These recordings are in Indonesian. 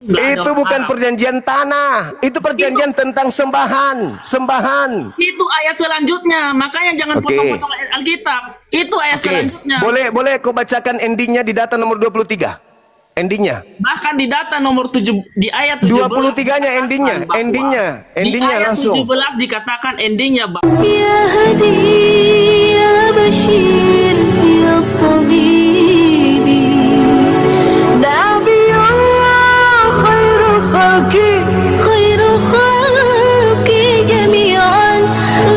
Itu bukan perjanjian tanah, itu perjanjian tentang sembahan. Itu ayat selanjutnya, makanya jangan potong-potong Alkitab. Itu ayat selanjutnya. Boleh kau bacakan endingnya di data nomor 23. Endingnya. Bahkan di data nomor 7 di ayat 17. 23-nya endingnya langsung. Di ayat 17 dikatakan endingnya, Bang. Ya Hadi ya Bashir ya Tabibi Nabiyullah khairul khalqi jami'an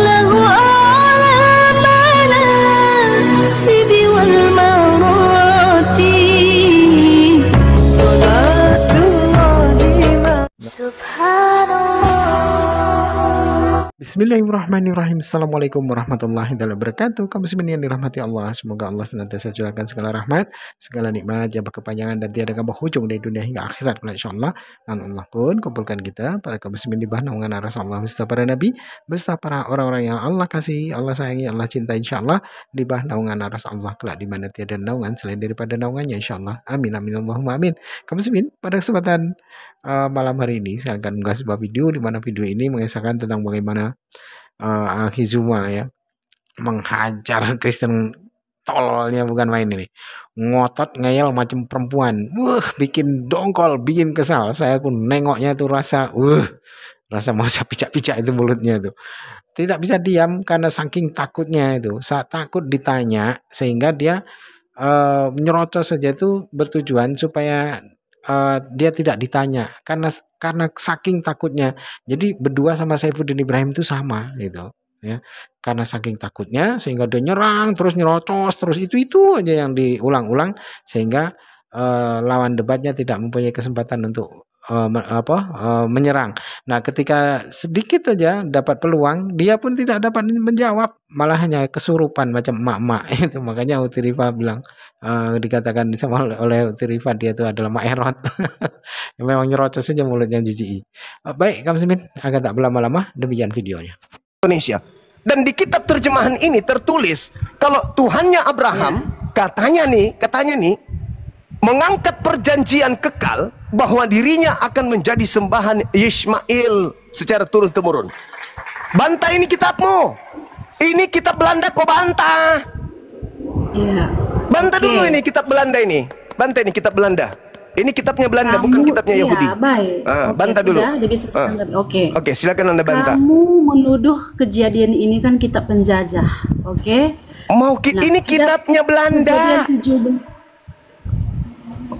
lahu a'lamana sibi wal marati Bismillahirrahmanirrahim. Assalamualaikum warahmatullahi wabarakatuh. Kaum muslimin yang dirahmati Allah, semoga Allah senantiasa curahkan segala rahmat, segala nikmat yang berkepanjangan dan tiada berhujung dari dunia hingga akhirat, insyaallah. Dan Allah pun kumpulkan kita para kaum muslimin di bawah naungan Rasulullah beserta para nabi, beserta para orang-orang yang Allah kasih, Allah sayangi, Allah cinta, insyaallah di bawah naungan Rasulullah kelak di mana tiada naungan selain daripada naungannya, insyaallah. Amin amin Allahumma amin. Kaum muslimin, pada kesempatan malam hari ini saya akan mengunggah sebuah video di mana video ini mengisahkan tentang bagaimana Hizuma ya menghajar Kristen tololnya bukan main ini, ngotot ngeyel macam perempuan, bikin dongkol, bikin kesal. Saya pun nengoknya tuh rasa mau saya picak-picak itu mulutnya tuh, tidak bisa diam karena saking takutnya itu, saat takut ditanya sehingga dia nyerocos saja tuh bertujuan supaya dia tidak ditanya karena saking takutnya. Jadi berdua sama Saifuddin Ibrahim itu sama gitu ya, karena saking takutnya sehingga dia nyerang terus, nyerocos terus, itu aja yang diulang-ulang sehingga lawan debatnya tidak mempunyai kesempatan untuk menyerang. Nah, ketika sedikit saja dapat peluang, dia pun tidak dapat menjawab, malah hanya kesurupan macam emak-emak itu. Makanya Uti Rifa bilang, dikatakan sama oleh Uti Rifa dia itu adalah Mak Erot. Memang nyerocos saja mulutnya jijik. Baik, kamu semin agak tak berlama-lama, demikian videonya. Indonesia. Dan di kitab terjemahan ini tertulis kalau Tuhannya Abraham katanya nih mengangkat perjanjian kekal bahwa dirinya akan menjadi sembahan Ismail secara turun-temurun. Bantah ini kitabmu. Ini kitab Belanda kok bantah. Iya. Bantah dulu ini kitab Belanda ini. Bantah ini kitab Belanda. Ini kitabnya Belanda, bukan kitabnya Yahudi. Baik. Bantah dulu. Oke, silakan Anda bantah. Kamu menuduh kejadian ini kan kitab penjajah. Oke. Ini kitabnya Belanda.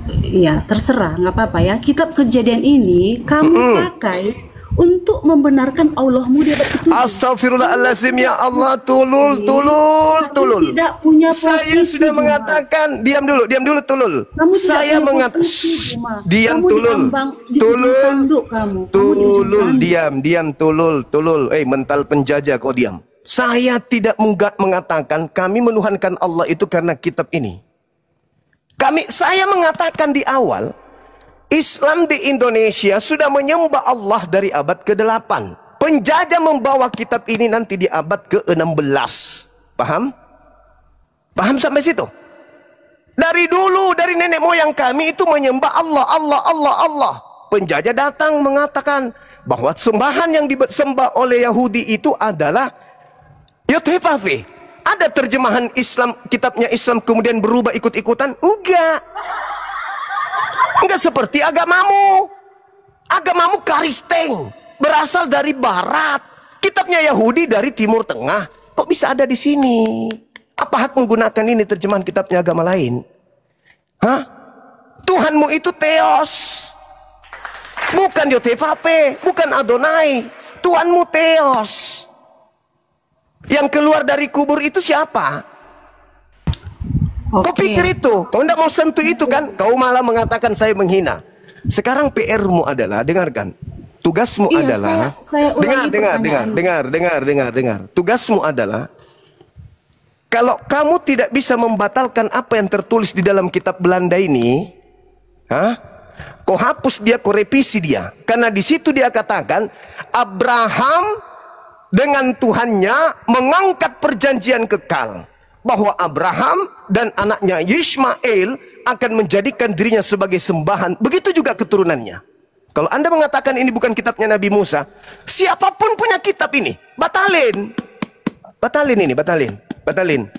Iya, terserah, nggak apa-apa ya. Kitab kejadian ini kamu pakai untuk membenarkan Allahmu di atas itu. Astagfirullahaladzim, ya Allah, tulul. Tidak punya posisi. Saya sudah mengatakan, diam dulu, tulul. Saya mengatakan, diam, tulul. Diam, tulul. Mental penjajah kau diam. Saya tidak mengatakan kami menuhankan Allah itu karena kitab ini. Saya mengatakan di awal, Islam di Indonesia sudah menyembah Allah dari abad ke-8. Penjajah membawa kitab ini nanti di abad ke-16. Paham? Paham sampai situ? Dari dulu, dari nenek moyang kami itu menyembah Allah. Penjajah datang mengatakan bahwa sembahan yang disembah oleh Yahudi itu adalah Yothevave. Ada terjemahan Islam, kitabnya Islam kemudian berubah ikut-ikutan? Enggak seperti agamamu. Agamamu Kristen, berasal dari barat. Kitabnya Yahudi dari Timur Tengah. Kok bisa ada di sini? Apa hak menggunakan ini terjemahan kitabnya agama lain? Tuhanmu itu Theos, bukan Yothevave, bukan Adonai. Tuhanmu Theos. Yang keluar dari kubur itu siapa? Kau pikir itu? Kau tidak mau sentuh itu kan? Kau malah mengatakan saya menghina. Sekarang PR-mu adalah, dengarkan. Tugasmu adalah, dengar. Tugasmu adalah, kalau kamu tidak bisa membatalkan apa yang tertulis di dalam kitab Belanda ini, kau hapus dia, kau revisi dia. Karena di situ dia katakan Abraham dengan Tuhannya mengangkat perjanjian kekal bahwa Abraham dan anaknya Ismail akan menjadikan dirinya sebagai sembahan, begitu juga keturunannya. Kalau Anda mengatakan ini bukan kitabnya Nabi Musa, siapapun punya kitab ini, batalin. Batalin ini, batalin. Batalin.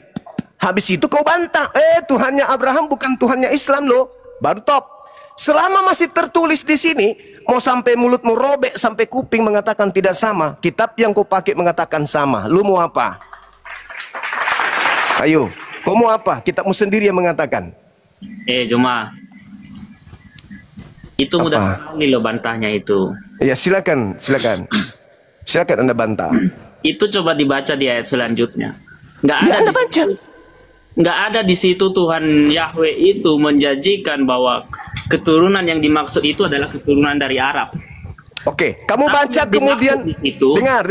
Habis itu kau bantah, Tuhannya Abraham bukan Tuhannya Islam loh. Baru top. Selama masih tertulis di sini, mau sampai mulutmu robek sampai kuping mengatakan tidak sama, kitab yang kau pakai mengatakan sama. Lu mau apa? Ayo, kau mau apa? Kitabmu sendiri yang mengatakan. Cuma itu mudah sekali loh bantahnya itu. Ya silakan, silakan. Silakan Anda bantah. Itu coba dibaca di ayat selanjutnya. Nggak ada. Ya, Anda baca. Nggak ada di situ Tuhan Yahweh itu menjanjikan bahwa keturunan yang dimaksud itu adalah keturunan dari Arab. Oke, kamu baca kemudian dengar.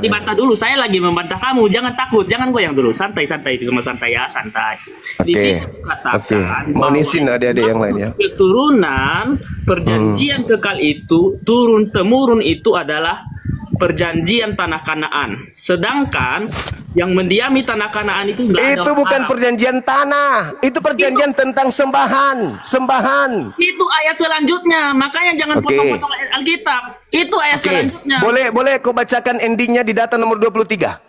Dibantah dulu. Saya lagi membantah kamu. Jangan takut, jangan goyang dulu. Santai itu sama santai ya, santai. Di situ katakan mau nisin adik-adik yang lain ya. Keturunan perjanjian kekal itu turun temurun itu adalah perjanjian tanah Kanaan. Sedangkan yang mendiami tanah Kanaan itu itu bukan perjanjian tanah, itu perjanjian tentang sembahan. Itu ayat selanjutnya, makanya jangan potong-potong Alkitab. Itu ayat selanjutnya. Boleh kau bacakan endingnya di data nomor 23.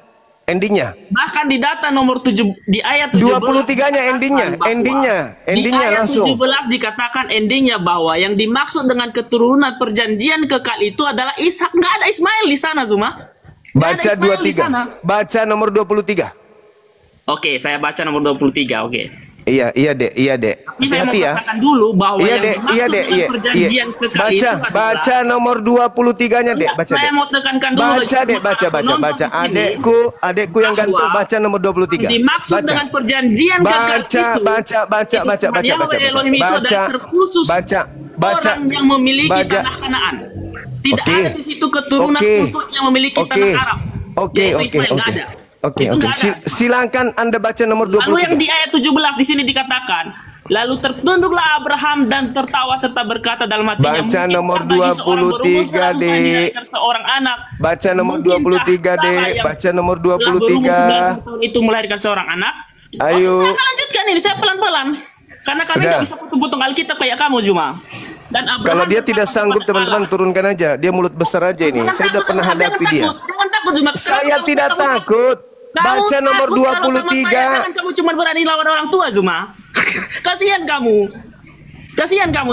Endingnya. Bahkan di data nomor 7 di ayat 17 23-nya endingnya langsung. Di ayat 17 dikatakan endingnya bahwa yang dimaksud dengan keturunan perjanjian kekal itu adalah Ishak. Nggak ada Ismail di sana, Zuma. Baca 23. Baca nomor 23. Oke, saya baca nomor 23. Oke. Iya, Dek. Tapi saya mau Hati-hati ya. katakan dulu bahwa Iya, yang Dek. dimaksud dengan perjanjian kekal itu adalah Baca nomor 23-nya, Dek. Baca, saya Dek. mau tekankan dulu. Baca. Adekku yang gantung baca nomor 23. Dimaksud dengan perjanjian kekal itu. Baca. Orang yang memiliki tanah Kanaan. Tidak ada di situ keturunan untuk yang memiliki tanah Arab. Oke. Silakan Anda baca nomor 23. Lalu yang di ayat 17 di sini dikatakan, lalu tertunduklah Abraham dan tertawa serta berkata dalam hatinya, baca nomor 23, Dek. Seorang anak. Baca nomor 23, Dek. Baca nomor 23. Itu melahirkan seorang anak. Ayo. Saya akan lanjutkan ini, saya pelan-pelan. Karena kami nggak bisa potong-potong Alkitab kayak kamu, Juma. Dan kalau dia tidak sanggup, teman-teman, turunkan aja. Dia mulut besar aja ini. Saya sudah pernah hadapi dia. Jangan takut, Juma. Saya tidak takut. Baca nomor 23. Jangan kamu cuma berani lawan orang tua, Zuma. Kasihan kamu.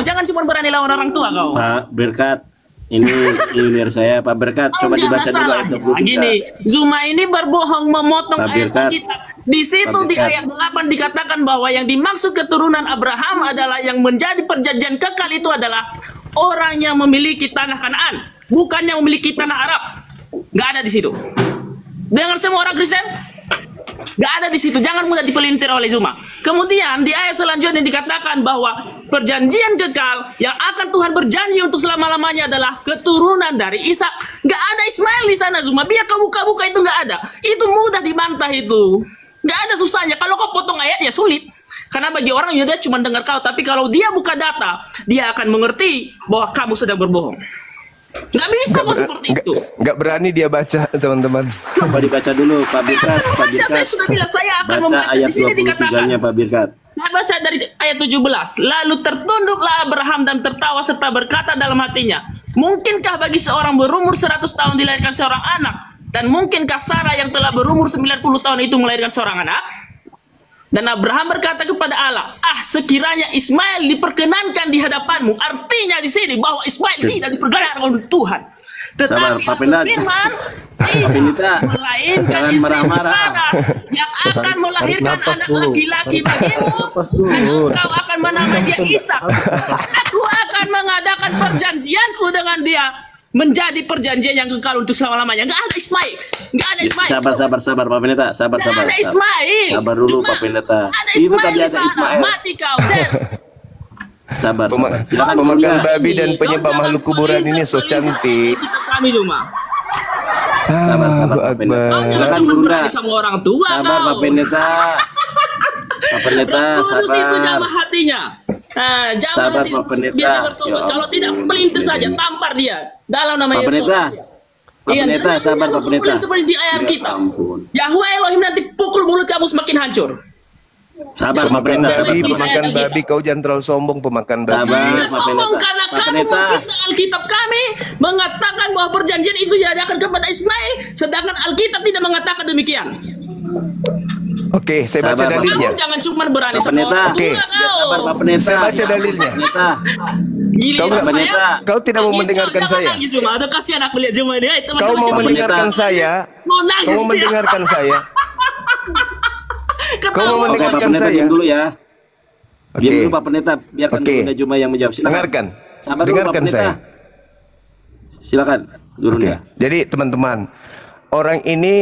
Jangan cuma berani lawan orang tua kau. Pak Berkat, ini junior saya, Pak Berkat. Coba dibaca dulu ayat 23. Gini, Zuma ini berbohong memotong Pak ayat kita. Di situ di ayat 8 dikatakan bahwa yang dimaksud keturunan Abraham adalah yang menjadi perjanjian kekal itu adalah orang yang memiliki tanah Kanaan, bukan yang memiliki tanah Arab. Nggak ada di situ. Dengar semua orang Kristen? Gak ada di situ. Jangan mudah dipelintir oleh Zuma. Kemudian di ayat selanjutnya dikatakan bahwa perjanjian kekal yang akan Tuhan berjanji untuk selama-lamanya adalah keturunan dari Ishak. Gak ada Ismail di sana, Zuma. Biar kau buka-buka itu gak ada. Itu mudah dibantah itu. Gak ada susahnya. Kalau kau potong ayat ya sulit. Karena bagi orang dia cuma dengar kau. Tapi kalau dia buka data, dia akan mengerti bahwa kamu sedang berbohong. Nggak bisa kok seperti itu. Nggak berani dia baca, teman-teman. Coba dibaca dulu, Pak Birkat. Saya sudah bilang, saya akan baca membaca. ayat Di sini dikatakan, 23-nya, Pak Birkat. Saya baca dari ayat 17. Lalu tertunduklah Abraham dan tertawa serta berkata dalam hatinya, mungkinkah bagi seorang berumur 100 tahun dilahirkan seorang anak? Dan mungkinkah Sarah yang telah berumur 90 tahun itu melahirkan seorang anak? Dan Abraham berkata kepada Allah, sekiranya Ismail diperkenankan di hadapanmu. Artinya di sini bahwa Ismail tidak diperkenankan oleh Tuhan. Tetapi firman melainkan istri Sarah yang akan melahirkan anak laki-laki bagimu. Dan engkau akan menamai dia Ishak. Aku akan mengadakan perjanjianku dengan dia. Menjadi perjanjian yang kekal untuk selama-lamanya. Nggak ada Ismail. Nggak ada Ismail. Sabar, Pak Pendeta. Sabar. Nggak ada Ismail. Sabar dulu, Pak Pendeta. Itu tadi ada Ismail. Mati kau. Sabar. Pemakan babi dan penyembah makhluk kuburan ini so cantik. Kami cuma. Sabar, Pak Pendeta. Jangan cuma berani sama orang tua. Sabar, Pak Pendeta. Pak Pendeta, sabar. Itu jamah hatinya. Jangan sabar, Pak Pendeta. Biar dia bertobat. Kalau tidak, pelintir saja, tampar dia dalam nama Yesus. Pak Pendeta, sabar, Pak Pendeta. Seperti di ayat kita. Yahweh Elohim nanti pukul mulut kamu semakin hancur. Sabar, Pak Pemakan Pendeta. babi, Sabar, pemakan Pendeta. babi, kau jangan terlalu sombong pemakan babi. Sabar. Saya Pak sombong Pendeta. karena Pak kamu Pendeta. memfitnah Alkitab kami mengatakan bahwa perjanjian itu diadakan kepada Ismail, sedangkan Alkitab tidak matakan demikian. Oke, saya baca Sabar, Pak. dalilnya. Kamu jangan cuma berani Pak sama Pendeta. orang Oke. tua Ya, kau. sabar Pak Pendeta. Saya baca dalilnya. Pak Pendeta. Giliran Kau nggak- saya, Pendeta. Kau tidak mau nangis, mendengarkan jangan saya. nangis, cuma ada kasihan aku lihat cuma ini. Teman-teman, Kau mau coba. Pendeta. mendengarkan saya? Mau nangis Kau mau dia. mendengarkan saya? Ketawa. Kau mau Oke, Pak mendengarkan Pendeta saya? diam dulu ya. Diam Oke. dulu Pak Pendeta, biarkan Oke. Bunda Juma yang menjawab. Silakan. Dengarkan. Sabar dulu Pak Dengarkan Pendeta. saya. Silakan. Turun Oke. ya. Jadi teman-teman, orang ini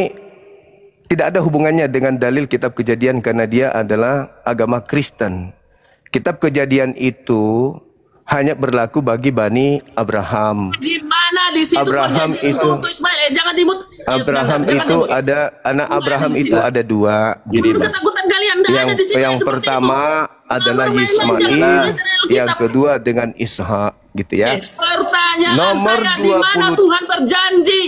tidak ada hubungannya dengan dalil kitab Kejadian karena dia adalah agama Kristen. Kitab Kejadian itu hanya berlaku bagi Bani Abraham. Di mana di situ Abraham perjanjian itu- untuk Ismail? Jangan dimut. Abraham Jangan itu dimut. ada anak Abraham itu ada dua. Gini, Itu Bang. ketakutan kalian. Nggak ada di situ Yang seperti pertama itu. adalah Jangan main-main, Ismail, jangan main-main yang Alkitab. kedua dengan Ishak, gitu ya. Pertanyaan Nomor saya di mana 20. Tuhan berjanji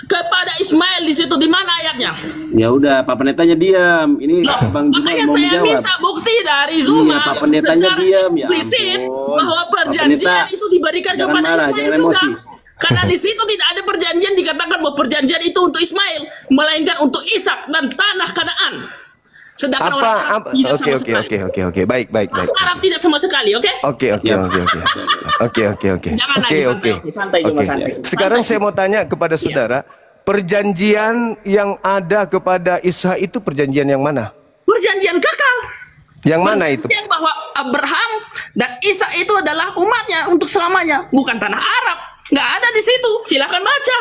kepada Ismail di situ? Di mana ayatnya? Ya udah, Pak Pendetanya diam. Ini Bang Juma Makanya mau saya menjawab. minta bukti dari Zuma. Iya, Pak Pendetanya secara diam, ya eksplisit ampun. bahwa Pak perjanjian Pendeta, itu diberikan jangan kepada marah, Ismail jangan juga. emosi. Karena di situ tidak ada perjanjian dikatakan bahwa perjanjian itu untuk Ismail, melainkan untuk Ishak dan tanah Kanaan. Sedangkan orang Arab tidak sama sekali. Oke. Baik. Orang Arab tidak sama sekali, oke? Oke. Jangan nangis, santai, Juma, santai. Sekarang saya mau tanya kepada saudara, perjanjian yang ada kepada Ishak itu perjanjian yang mana? Perjanjian kekal. Yang mana itu? Yang bahwa Abraham dan Ishak itu adalah umatnya untuk selamanya, bukan tanah Arab. Nggak ada di situ. Silakan baca.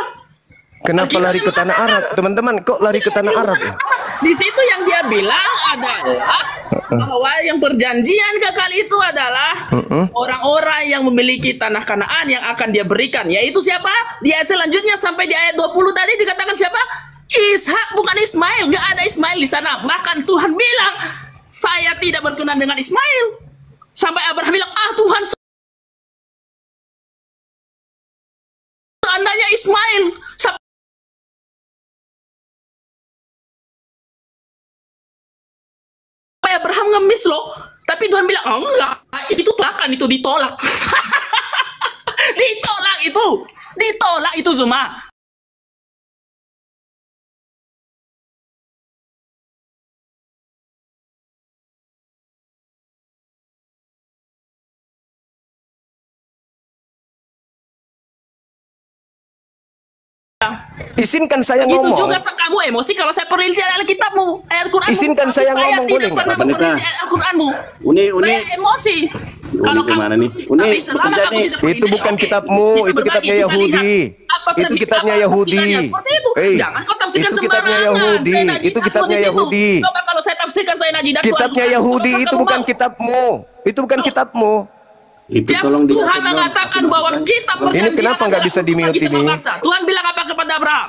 Kenapa lari ke tanah Arab? Teman-teman, kok lari ke tanah Arab ya? Di situ yang dia bilang adalah bahwa yang perjanjian kekal itu adalah orang-orang yang memiliki tanah Kanaan yang akan dia berikan. Yaitu siapa? Di ayat selanjutnya sampai di ayat 20 tadi dikatakan siapa? Ishak, bukan Ismail. Nggak ada Ismail di sana. Bahkan Tuhan bilang, saya tidak berkenan dengan Ismail. Sampai Abraham bilang, Tuhan, seandainya Ismail. Sampai Abraham ngemis loh. Tapi Tuhan bilang, enggak. Itu ditolak. Ditolak itu Zuma. Izinkan saya Itu ngomong. juga kamu emosi kalau saya peneliti Alkitabmu, ayat Quranmu. Izinkan Tapi saya ngomong, boleh tidak nggak, pernah Pak Pendeta? meneliti ayat Al-Quranmu. Uni, Saya emosi. Kalau kemana nih? tapi Uni, selama bekerja kamu nih. tidak Itu peneliti, bukan oke. kitabmu, Kita itu berbagi, kitabnya kita Yahudi. lihat. Apa Itu versi- kitabnya apa Yahudi. tafsirannya? Seperti itu. Jangan kau tafsirkan itu kitabnya sembarangan. Yahudi. Saya najidatmu Itu kitabnya di situ. Yahudi. Coba kalau saya tafsirkan saya najidatmu. Kitabnya Al-Quran. Yahudi Apakah itu kamu bukan mau? kitabmu. Itu bukan kitabmu. Itu Yang tolong Tuhan dibaca dong. mengatakan Apa bahwa maksudnya? kita Ini perjanjian kenapa nggak adalah bisa untuk di-mute bagi semua ini? bangsa. Tuhan bilang apa kepada Abraham?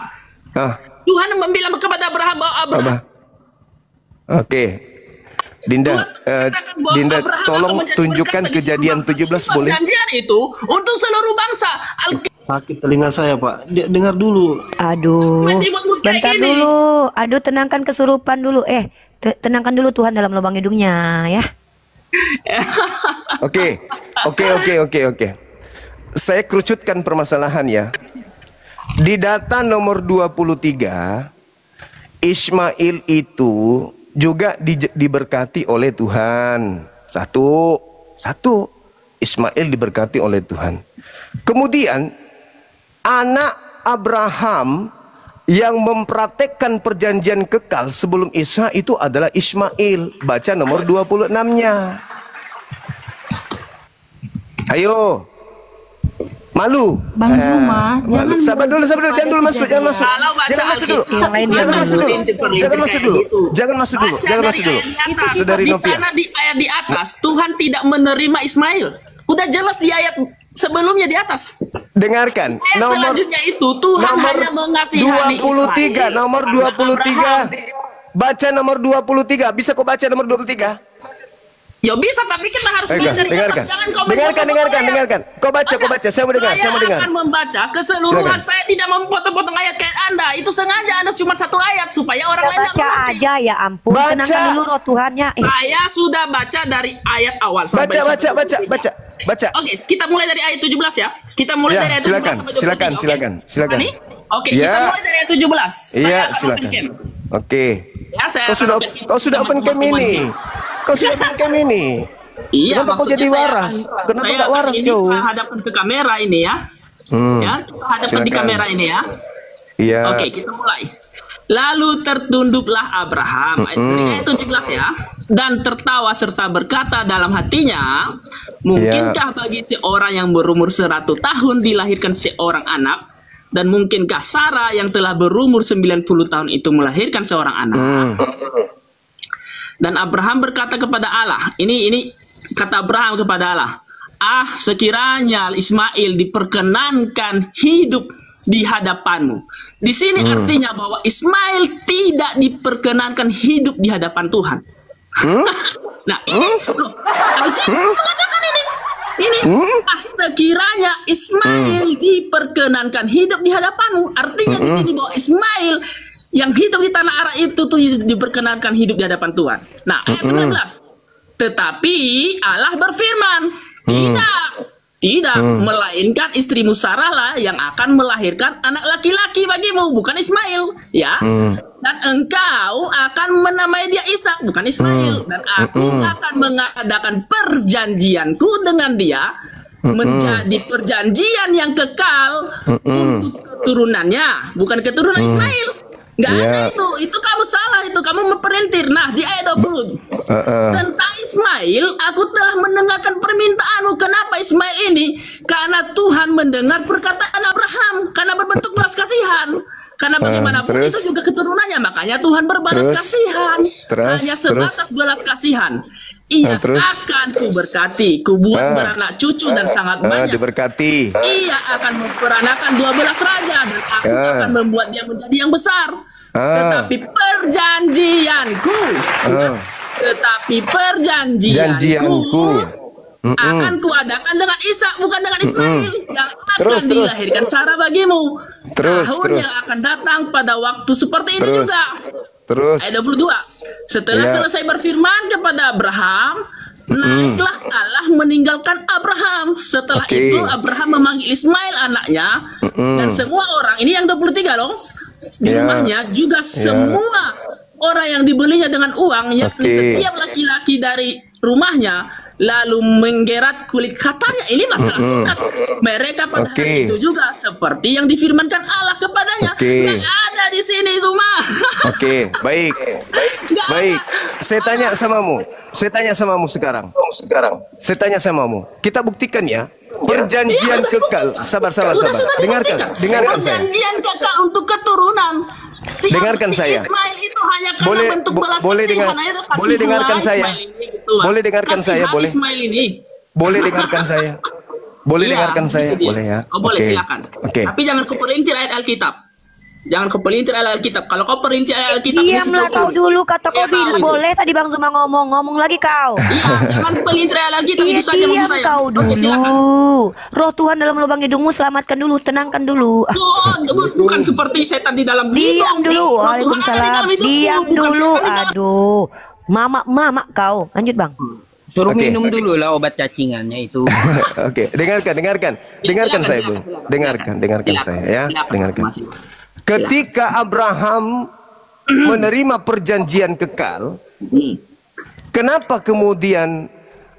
Ah, Tuhan bilang kepada Abraham bahwa Abraham apa? Oke. Dinda, mengatakan bahwa Dinda, Abraham tolong akan menjadi tunjukkan berkat bagi kejadian seluruh bangsa. 17 boleh? Perjanjian itu untuk seluruh bangsa. Sakit telinga saya, Pak. Dengar dulu. Aduh, Imut-imut kayak bentar gini. dulu. Aduh, tenangkan kesurupan dulu. Tenangkan dulu Tuhan dalam lubang hidungnya ya. Oke. Saya kerucutkan permasalahan ya. Di data nomor 23, Ismail itu juga diberkati oleh Tuhan. Satu. Ismail diberkati oleh Tuhan. Kemudian anak Abraham yang mempraktekkan perjanjian kekal sebelum Ishak itu adalah Ismail. Baca nomor 26-nya. Ayo. Malu. Bang Zuma, Malu. jangan Sabar dulu, jangan dulu masuk, jangan masuk. Kalau baca Jangan masuk dulu. Alkitab, Yang lain Jangan jangan masuk dulu. dulu. Jangan masuk dulu. Jangan masuk dulu. Baca Jangan dari masuk dulu. ayat di atas. Saudari Di Novia. sana di ayat di atas Tuhan tidak menerima Ismail. Udah jelas di ayat sebelumnya di atas. Dengarkan. Ayat Nomor selanjutnya itu Tuhan nomor hanya mengasihani 23, Ismail. nomor 23. Baca nomor 23. Bisa kau baca nomor 23? Ya bisa, tapi kita harus belajar di atas. Jangan kau Dengarkan. Kau baca. Saya mau dengar. Saya akan membaca keseluruhan. Saya tidak memotong-potong ayat kayak Anda. Itu sengaja Anda cuma satu ayat supaya orang lain Baca aja, ya ampun. Baca. Tenangkan dulu roh Tuhannya. Saya sudah baca dari ayat awal. Baca. Oke, kita mulai dari ayat 17 ya. Kita mulai dari ayat 17 sampai 23. Silakan. Oke, kita mulai dari ayat 17. Iya, silakan. Oke. Ya, Kau sudah open cam ini. Iya, kenapa kau jadi waras? Kenapa nggak waras kau? Kita hadapkan ke kamera ini ya. Ya, kita hadapkan di kamera ini ya. Iya. Oke, kita mulai. Lalu tertunduklah Abraham, ayat 17 ya, dan tertawa serta berkata dalam hatinya, mungkinkah bagi seorang yang berumur 100 tahun dilahirkan seorang anak, dan mungkinkah Sarah yang telah berumur 90 tahun itu melahirkan seorang anak? Dan Abraham berkata kepada Allah, ini kata Abraham kepada Allah, sekiranya Ismail diperkenankan hidup di hadapanmu. Di sini artinya bahwa Ismail tidak diperkenankan hidup di hadapan Tuhan. Nah, ini mengatakan ini sekiranya Ismail diperkenankan hidup di hadapanmu. Artinya di sini bahwa Ismail yang hidup di tanah Arab itu tuh diperkenankan hidup di hadapan Tuhan. Nah, ayat 19. Tetapi Allah berfirman, tidak, melainkan istrimu Sarah lah yang akan melahirkan anak laki-laki bagimu, bukan Ismail, ya. Dan engkau akan menamai dia Ishak, bukan Ismail. Dan aku akan mengadakan perjanjianku dengan dia menjadi perjanjian yang kekal untuk keturunannya, bukan keturunan Ismail. Nggak ada itu kamu salah, itu kamu memperintir. Nah, di ayat 20 tentang Ismail, aku telah mendengarkan permintaanmu. Kenapa Ismail ini? Karena Tuhan mendengar perkataan Abraham, karena berbentuk belas kasihan. Karena bagaimanapun itu juga keturunannya, makanya Tuhan berbalas kasihan. Hanya sebatas belas kasihan. Ia akan kuberkati, kubuat beranak cucu dan sangat banyak. Diberkati. Ia akan memperanakan 12 raja dan aku akan membuat dia menjadi yang besar. Tetapi perjanjianku, akan kuadakan dengan Ishak, bukan dengan Ismail, yang akan dilahirkan Sarah bagimu. Tahun yang akan datang pada waktu seperti ini juga. Ayat 22. Setelah selesai berfirman kepada Abraham, naiklah Allah meninggalkan Abraham. Setelah itu Abraham memanggil Ismail anaknya dan semua orang, ini yang 23 loh, di rumahnya juga semua orang yang dibelinya dengan uang, yakni setiap laki-laki dari rumahnya, lalu menggerat kulit katanya. Ini masalah sunat. Mereka pada hari itu juga seperti yang difirmankan Allah kepadanya. Yang ada di sini semua. Baik. Saya tanya samamu sekarang. Saya tanya samamu. Kita buktikan ya. Perjanjian kekal. Sabar. Dengarkan saya. Perjanjian kekal untuk keturunan. Dengarkan saya. Ismail itu hanya karena bentuk belas kasihan. Boleh dengarkan saya. Boleh dengarkan saya, boleh. Boleh dengarkan saya. Boleh dengarkan saya, boleh ya. Boleh, silakan. Tapi jangan kau perintir ayat Alkitab. Jangan kau perintir ayat Alkitab. Kalau kau perintir ayat Alkitab, diamlah kau dulu, kata kau bilang boleh. Tadi Bang Zuma ngomong lagi kau. Iya, jangan perintir ayat Alkitab, itu saja maksud saya. Kau dulu. Roh Tuhan dalam lubang hidungmu, selamatkan dulu, tenangkan dulu. Bukan seperti setan di dalam hidung. Diam dulu. Waalaikumsalam. Diam dulu. Aduh. Mama kau. Lanjut Bang. Suruh minum dulu lah obat cacingannya itu. Dengarkan saya, Bung. Dengarkan saya ya. Dengarkan. Ketika Abraham menerima perjanjian kekal, kenapa kemudian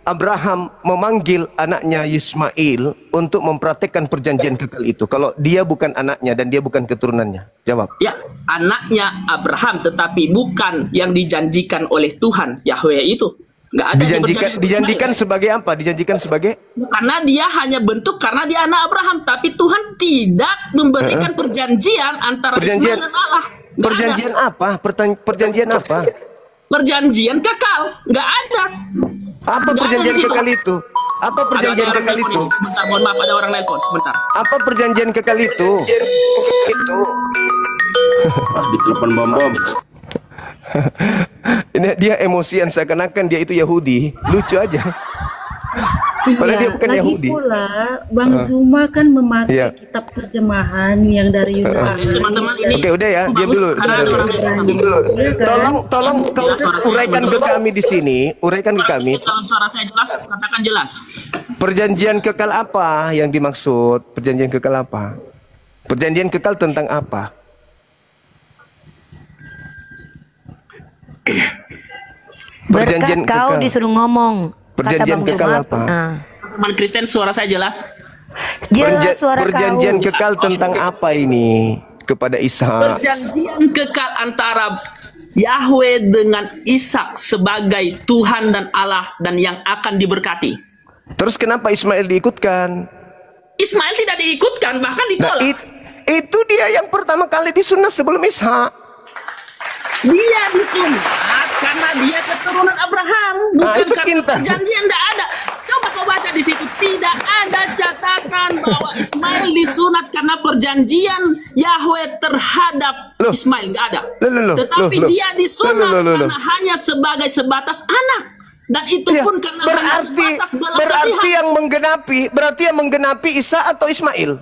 Abraham memanggil anaknya Ismail untuk mempraktekkan perjanjian kekal itu? Kalau dia bukan anaknya dan dia bukan keturunannya, jawab. Ya, anaknya Abraham, tetapi bukan yang dijanjikan oleh Tuhan Yahweh itu. Nggak ada dijanjikan sebagai apa? Dijanjikan sebagai? Karena dia hanya bentuk karena dia anak Abraham, tapi Tuhan tidak memberikan perjanjian antara Ismail dan Allah. Perjanjian apa? Perjanjian apa? Perjanjian kekal, nggak ada. Apa perjanjian kekal itu? Apa perjanjian kekal itu? Sebentar, mohon maaf, ada orang nelpon, sebentar. Apa perjanjian kekal itu? Ditelepon bom. Ini dia emosian seakan-akan dia itu Yahudi. Lucu aja. Padahal dia bukan lagi Yahudi. pula Bang Zuma kan memakai Iya. kitab terjemahan yang dari Yunani. Teman-teman ini Oke, udah ya, diam dulu. Tolong kau uraikan ke kami di sini, uraikan ke kami. Kalau suara saya jelas, katakan jelas. Perjanjian kekal apa yang dimaksud? Perjanjian kekal apa? Perjanjian kekal tentang apa? Berkat kau disuruh ngomong. Perjanjian Kata Bang kekal Zuma. apa? Teman Kristen, suara saya jelas. Jelas suara Perjanjian kau. kekal tentang apa ini kepada Ishak? Perjanjian kekal antara Yahweh dengan Ishak sebagai Tuhan dan Allah dan yang akan diberkati. Terus kenapa Ismail diikutkan? Ismail tidak diikutkan, bahkan Nah, ditolak. itu dia yang pertama kali disunat sebelum Ishak. Dia disunat karena dia keturunan Abraham, bukan itu karena pintar. perjanjian. Tidak ada. Coba kau baca di situ, tidak ada catatan bahwa Ismail disunat karena perjanjian Yahweh terhadap Ismail, nggak ada. Tetapi dia disunat karena hanya sebagai sebatas anak. Dan itu pun karena hanya sebatas belas kasihan. Berarti yang menggenapi Isa atau Ismail?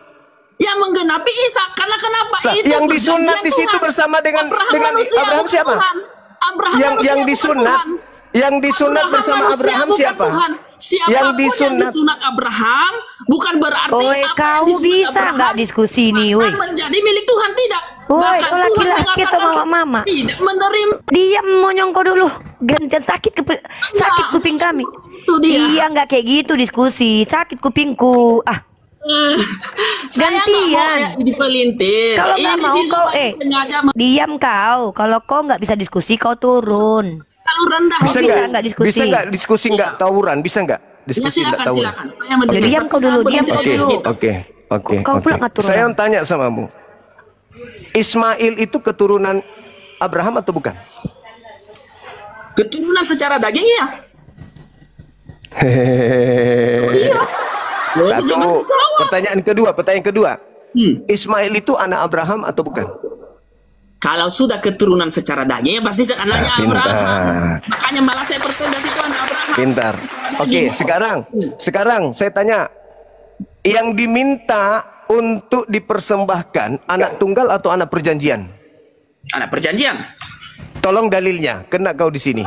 Yang menggenapi Ishak, karena kenapa? Lah, Itu yang disunat perjanjian di situ Tuhan. bersama dengan manusia, Abraham bukan siapa? Tuhan. Abraham Yang manusia, bukan disunat, Tuhan. yang disunat bersama manusia, Abraham bukan siapa? Tuhan. Siapapun Yang disunat Abraham bukan berarti Woi, apa yang kau disunat bisa Abraham nggak diskusi nih, woi? akan menjadi milik Tuhan, tidak. Woi, Bahkan kau Tuhan laki-laki atau mengatakan mama? tidak menerima. Diam, monyong kau dulu. Gantian sakit kuping kami. Itu dia. Iya, nggak kayak gitu diskusi. Sakit kupingku. Saya nggak mau Gantian. ya dipelintir. Kalau nggak Ini mau sih kau, supaya sengaja diam kau. Kalau kau nggak bisa diskusi, kau turun. terlalu rendah. bisa nggak diskusi? Bisa nggak diskusi nggak tawuran? Bisa nggak Ya, diskusi nggak silakan, tawuran? silakan. Saya mendengar. Diam kau dulu, diam kau Oke, dulu. oke. Kau pula ngatur Saya orang. mau tanya samamu. Ismail itu keturunan Abraham atau bukan? Keturunan secara daging ya. Hehehe. Satu. Jangan ketawa. Pertanyaan kedua. Ismail itu anak Abraham atau bukan? Kalau sudah keturunan secara daging ya pasti anaknya Pintar. Abraham. Makanya malah saya pertegas itu anak Abraham. Pintar. Oke, sekarang saya tanya, yang diminta untuk dipersembahkan anak tunggal atau anak perjanjian? Anak perjanjian. Tolong dalilnya, kena kau di sini.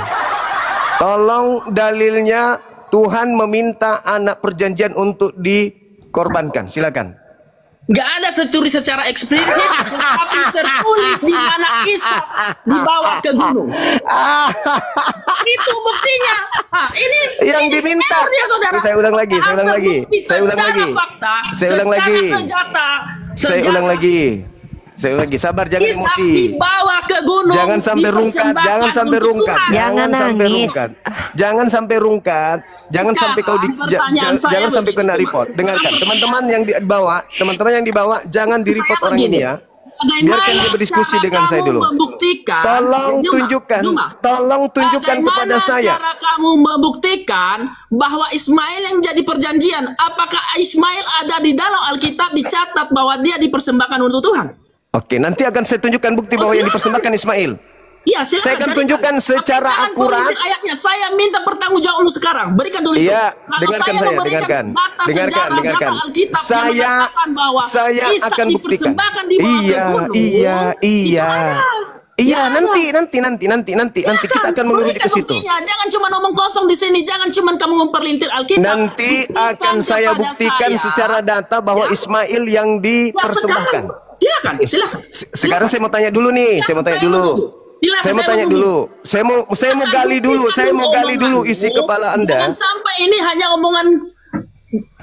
Tolong dalilnya, Tuhan meminta anak perjanjian untuk dikorbankan. Silakan. Gak ada securi secara eksplisit, tetapi tertulis di mana Ishak dibawa ke gunung. Itu buktinya. Ini Yang diminta. error ya, saudara. Saya ulang lagi. Anda bukti Saya ulang secara lagi. fakta, Saya ulang secara lagi. Saya senjata. ulang lagi. Sabar, jangan Ishak emosi. dibawa ke gunung. Jangan sampai rungkat, jangan sampai untuk rungkat. Tuhan. Jangan nangis. Jangan sampai rungkat. Jangan sampai kau Pertanyaan saya jangan sampai kena begitu. report. Dengarkan, teman-teman yang dibawa, jangan di report orang ini ya. Biarkan dia berdiskusi dengan saya dulu. Tolong tunjukkan kepada saya. Cara kamu membuktikan bahwa Ismail yang jadi perjanjian? Apakah Ismail ada di dalam Alkitab dicatat bahwa dia dipersembahkan untuk Tuhan? Oke, nanti akan saya tunjukkan bukti bahwa yang dipersembahkan Ismail. Iya, silakan. Saya akan tunjukkan secara Jangan akurat. politik ayatnya. Saya minta pertanggungjawabanmu sekarang. Berikan dulu Iya, itu. Kalau dengarkan saya saya, memberikan dengarkan. batas Dengarkan. sejarah data Alkitab yang Saya mengatakan bahwa Ishak akan buktikan. dipersembahkan di bawah ke gunung. Iya. Itu ada. Iya, Ya, nanti kita akan mengerucut ke situ. buktinya. Jangan cuma ngomong kosong di sini. Jangan cuma kamu memperlintir Alkitab. Nanti Buktikan akan saya kepada buktikan saya. secara data bahwa Ismail yang dipersembahkan. Silakan. Sekarang saya mau tanya dulu nih, saya mau tanya dulu. Silakan, Saya mau saya tanya mau dulu. Saya mau gali dulu. Saya mau gali dulu isi kepala Anda. Jangan sampai ini hanya omongan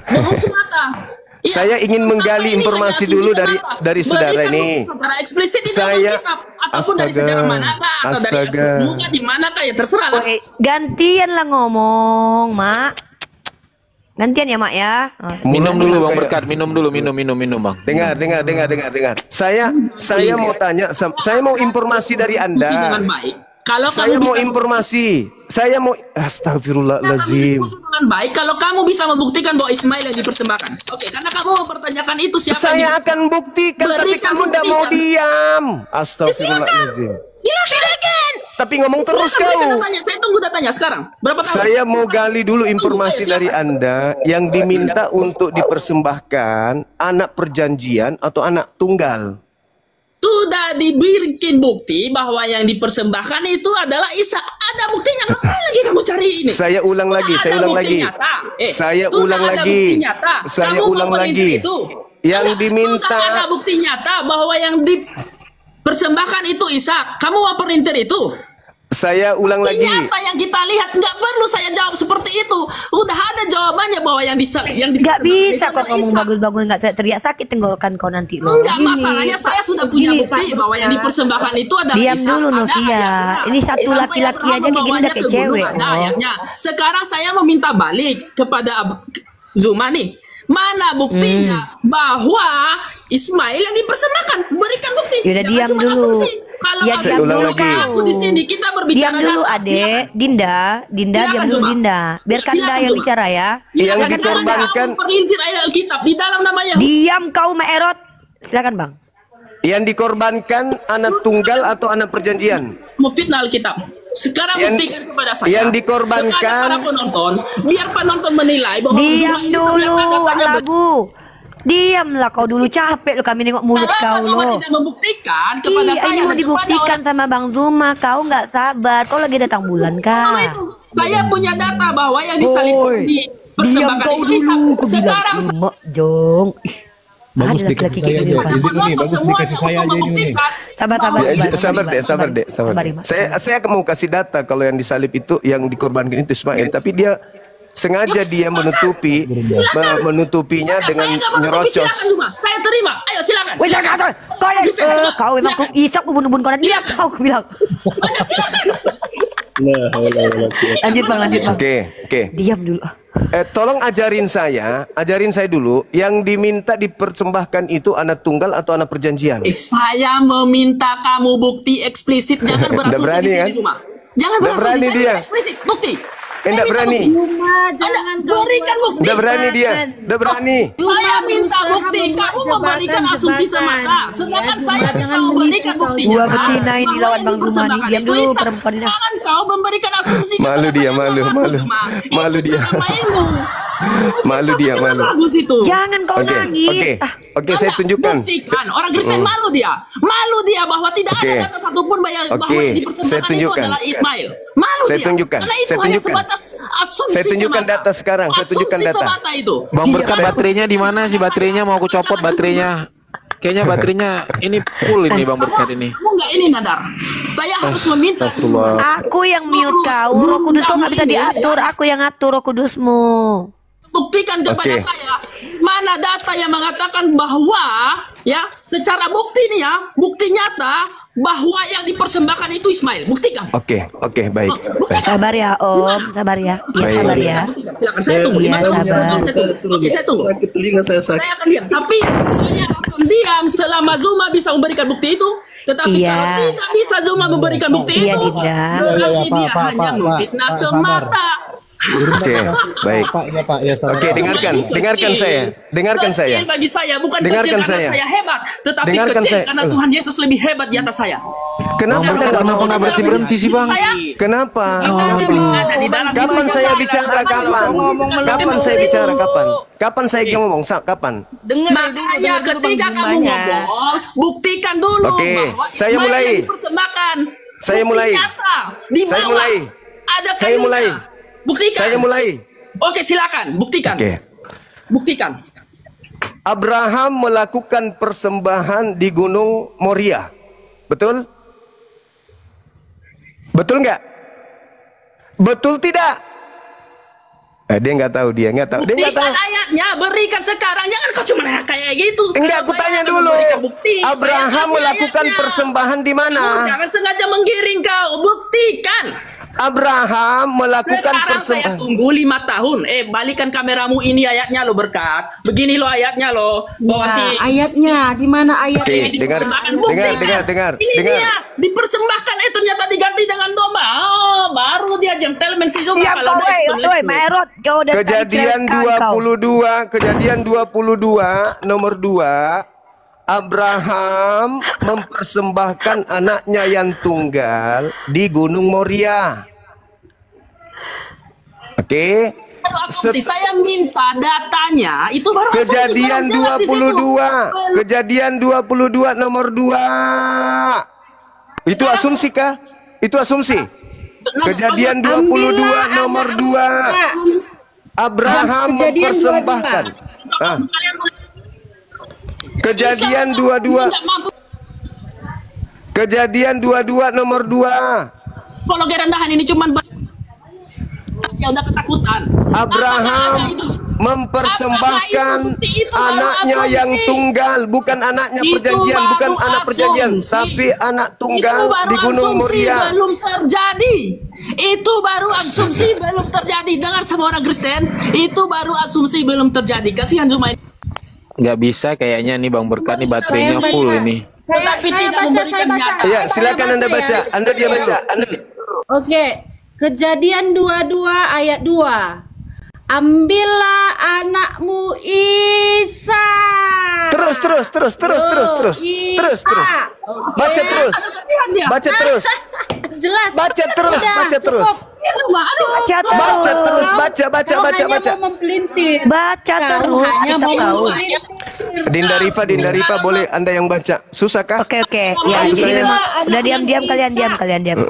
bohong semata. Iya, Saya ingin menggali sampai ini informasi hanya dulu asumsi dari semata. saudara Berikan ini. bukti secara eksplisit di dalam Saya Alkitab, ataupun dari sejarah manakah atau dari muka di manakah ya terserah lah. Woi, gantian lah ngomong, Mak. Gantian ya, Mak ya. Minum dulu Bang Berkat, minum Bang. Dengar. Saya mau tanya, saya mau informasi dari Diskusi dengan Anda. baik. Kalau Saya kamu mau bisa informasi. Saya mau astagfirullahalazim. diskusi dengan baik, kalau kamu bisa membuktikan bahwa Ismail yang dipersembahkan. Oke, karena kamu mempertanyakan itu siapa Saya yang akan buktikan tapi Berikan kamu tidak mau buktikan. diam. Astagfirullahalazim. Silakan. tapi ngomong terus kau. Saya tunggu datanya sekarang. Berapa tahun? Saya mau gali dulu informasi dari Anda yang diminta untuk dipersembahkan anak perjanjian atau anak tunggal. Sudah dibikin bukti bahwa yang dipersembahkan itu adalah Isa. Ada buktinya, ngapain lagi kamu cari ini? Saya ulang lagi, saya ulang lagi. Saya ulang lagi. Saya ulang lagi. Yang diminta ada bukti nyata bahwa yang dipersembahkan itu Isa. Kamu mau perintir itu? Saya ulang lagi. Nyata yang kita lihat, nggak perlu saya jawab seperti itu. Udah ada jawabannya bahwa yang nggak bisa kok ngomong bagus-bagus, nggak teriak sakit tenggorokan kau nanti loh. Enggak, masalahnya saya sudah punya bukti bahwa yang dipersembahkan itu adalah diam Isa. dulu Novia. Ini satu laki-laki aja kayak gini udah kayak cewek. Sekarang saya meminta balik kepada Zuma nih. Mana buktinya bahwa Ismail yang dipersembahkan? Berikan bukti. Yaudah, diam cuma dulu. asumsi. Kalau Ya, diam dulu aku di sini kita berbicara. Diam dulu Adek, Dinda, diam dulu Dinda. Biarkan Dinda yang bicara ya. Yang dikorbankan perintir ayat Alkitab di dalam namanya. Diam kau Maerot. Silakan Bang. Yang dikorbankan anak tunggal atau anak perjanjian? Memfitnah Alkitab. Sekarang buktikan kepada saya. Yang dikorbankan para penonton, biar penonton menilai bahwa diam dulu Labu. Diamlah kau dulu, capek lo kami nengok mulut kau lo. Tidak membuktikan kepada saya. Ini mau dibuktikan sama Bang Zuma, kau nggak sabar. Kau lagi datang bulan kah? Saya punya data bahwa yang disalib di persembahkan itu Isa. Sekarang Jong. Bagus dikasih saya aja. Ini bagus dikasih saya aja ini. Sabar deh. Saya mau kasih data kalau yang disalib itu yang dikorbankan itu Ismail, tapi dia sengaja dia menutupinya dengan nyerocos. Saya terima. Ayo silakan. Kau memang kau isap bunuh-bunuh kau nanti kau bilang. Silakan. Lanjut Bang. Oke. Diam dulu. Tolong ajarin saya dulu yang diminta dipersembahkan itu anak tunggal atau anak perjanjian. Saya meminta kamu bukti eksplisit, jangan berasumsi di sini cuma. Jangan berasumsi di sini eksplisit, bukti. Enggak berani. Berikan bukti. Udah berani dia. Udah berani. Saya minta bukti. Kamu memberikan asumsi semata. Sedangkan saya bisa memberikan bukti. Gua betina ini lawan Bang Zuma nih. Diam dulu perempuan ini. Jangan kau memberikan asumsi. Malu dia. Malu dia. Bagus itu. Jangan kau nangis. Oke, saya tunjukkan. Buktikan. Orang Kristen malu dia bahwa tidak ada data satupun bahwa yang dipersembahkan itu adalah Ismail. Malu dia. Karena itu hanya sebatas asumsi. Saya tunjukkan data sekarang. Saya tunjukkan data. Itu. Bang Berkat, baterainya di mana sih baterainya? Mau aku copot baterainya. Kayaknya baterainya ini full ini Bang Berkat ini. Kamu nggak ini Nadar. Saya harus meminta. Aku yang mute kau. Roh Kudus kau nggak bisa diatur. Aku yang atur Roh Kudusmu. Buktikan kepada saya mana data yang mengatakan bahwa ya secara bukti nih ya, bukti nyata bahwa yang dipersembahkan itu Ismail. Buktikan. Oke, baik. Sabar ya Om, sabar ya. Iya sabar ya. Silakan saya tunggu. Saya tunggu. Sakit telinga saya sakit. Saya akan diam. Tapi saya akan diam selama Zuma bisa memberikan bukti itu. Tetapi kalau tidak bisa Zuma memberikan bukti itu, berarti dia hanya memfitnah semata. Oke, baik. Oke, dengarkan saya. Kecil bagi saya, bukan kecil karena saya hebat, tetapi kecil karena Tuhan Yesus lebih hebat di atas saya. Kenapa nggak berhenti sih Bang? Kenapa? Kapan saya bicara? Kapan saya ngomong? Kapan? Makanya ketika kamu ngomong, buktikan dulu bahwa saya mulai. Buktikan. Saya mulai. Oke, silakan. Buktikan. Buktikan. Abraham melakukan persembahan di Gunung Moria. Betul? Betul nggak? Betul tidak? Dia nggak tahu. Buktikan ayatnya, berikan sekarang. Jangan kau cuma kayak gitu. Enggak, aku tanya dulu. Abraham melakukan persembahan di mana? Jangan sengaja menggiring kau. Buktikan. Abraham melakukan persembahan. Saya tunggu 5 tahun. Balikan kameramu, ini ayatnya lo Berkat. Begini lo ayatnya lo. Bahwa ayatnya di mana ayatnya? Dengar. Ini dia dipersembahkan, ternyata diganti dengan domba. Baru dia gentleman si Zuma. Kejadian 22 nomor 2 Abraham mempersembahkan anaknya yang tunggal di Gunung Moria. Oke. Asumsi. Saya minta datanya itu baru asumsi, Kejadian baru jelas di 22. Kejadian 22 nomor 2. Itu asumsi kah? Itu asumsi. Kejadian 22 nomor 2. Abraham mempersembahkan. Kejadian 22. Kejadian 22 nomor 2. Apologi rendahan ini cuman ya udah ketakutan. Abraham mempersembahkan anaknya yang tunggal, bukan anaknya perjanjian, bukan anak perjanjian, tapi anak tunggal di Gunung Moria. Belum terjadi. Itu baru asumsi belum terjadi. Dengar semua orang Kristen, itu baru asumsi belum terjadi. Kasihan Zumaid. Nggak bisa kayaknya nih Bang Berkat nih baterainya full ini. Saya baca. Ya, silakan Anda baca. Anda dia baca. Oke. Kejadian 22 ayat 2. Ambillah anakmu Isa. Terus. Baca terus. Baca terus. Jelas. Baca terus. Baca terus. Baca. Mempelintir. Baca terus. Hanya Kita tahu. mempelintir. Dinda Rifa boleh Anda yang baca. Susah kah? Oke. Ya, udah diam kalian diam.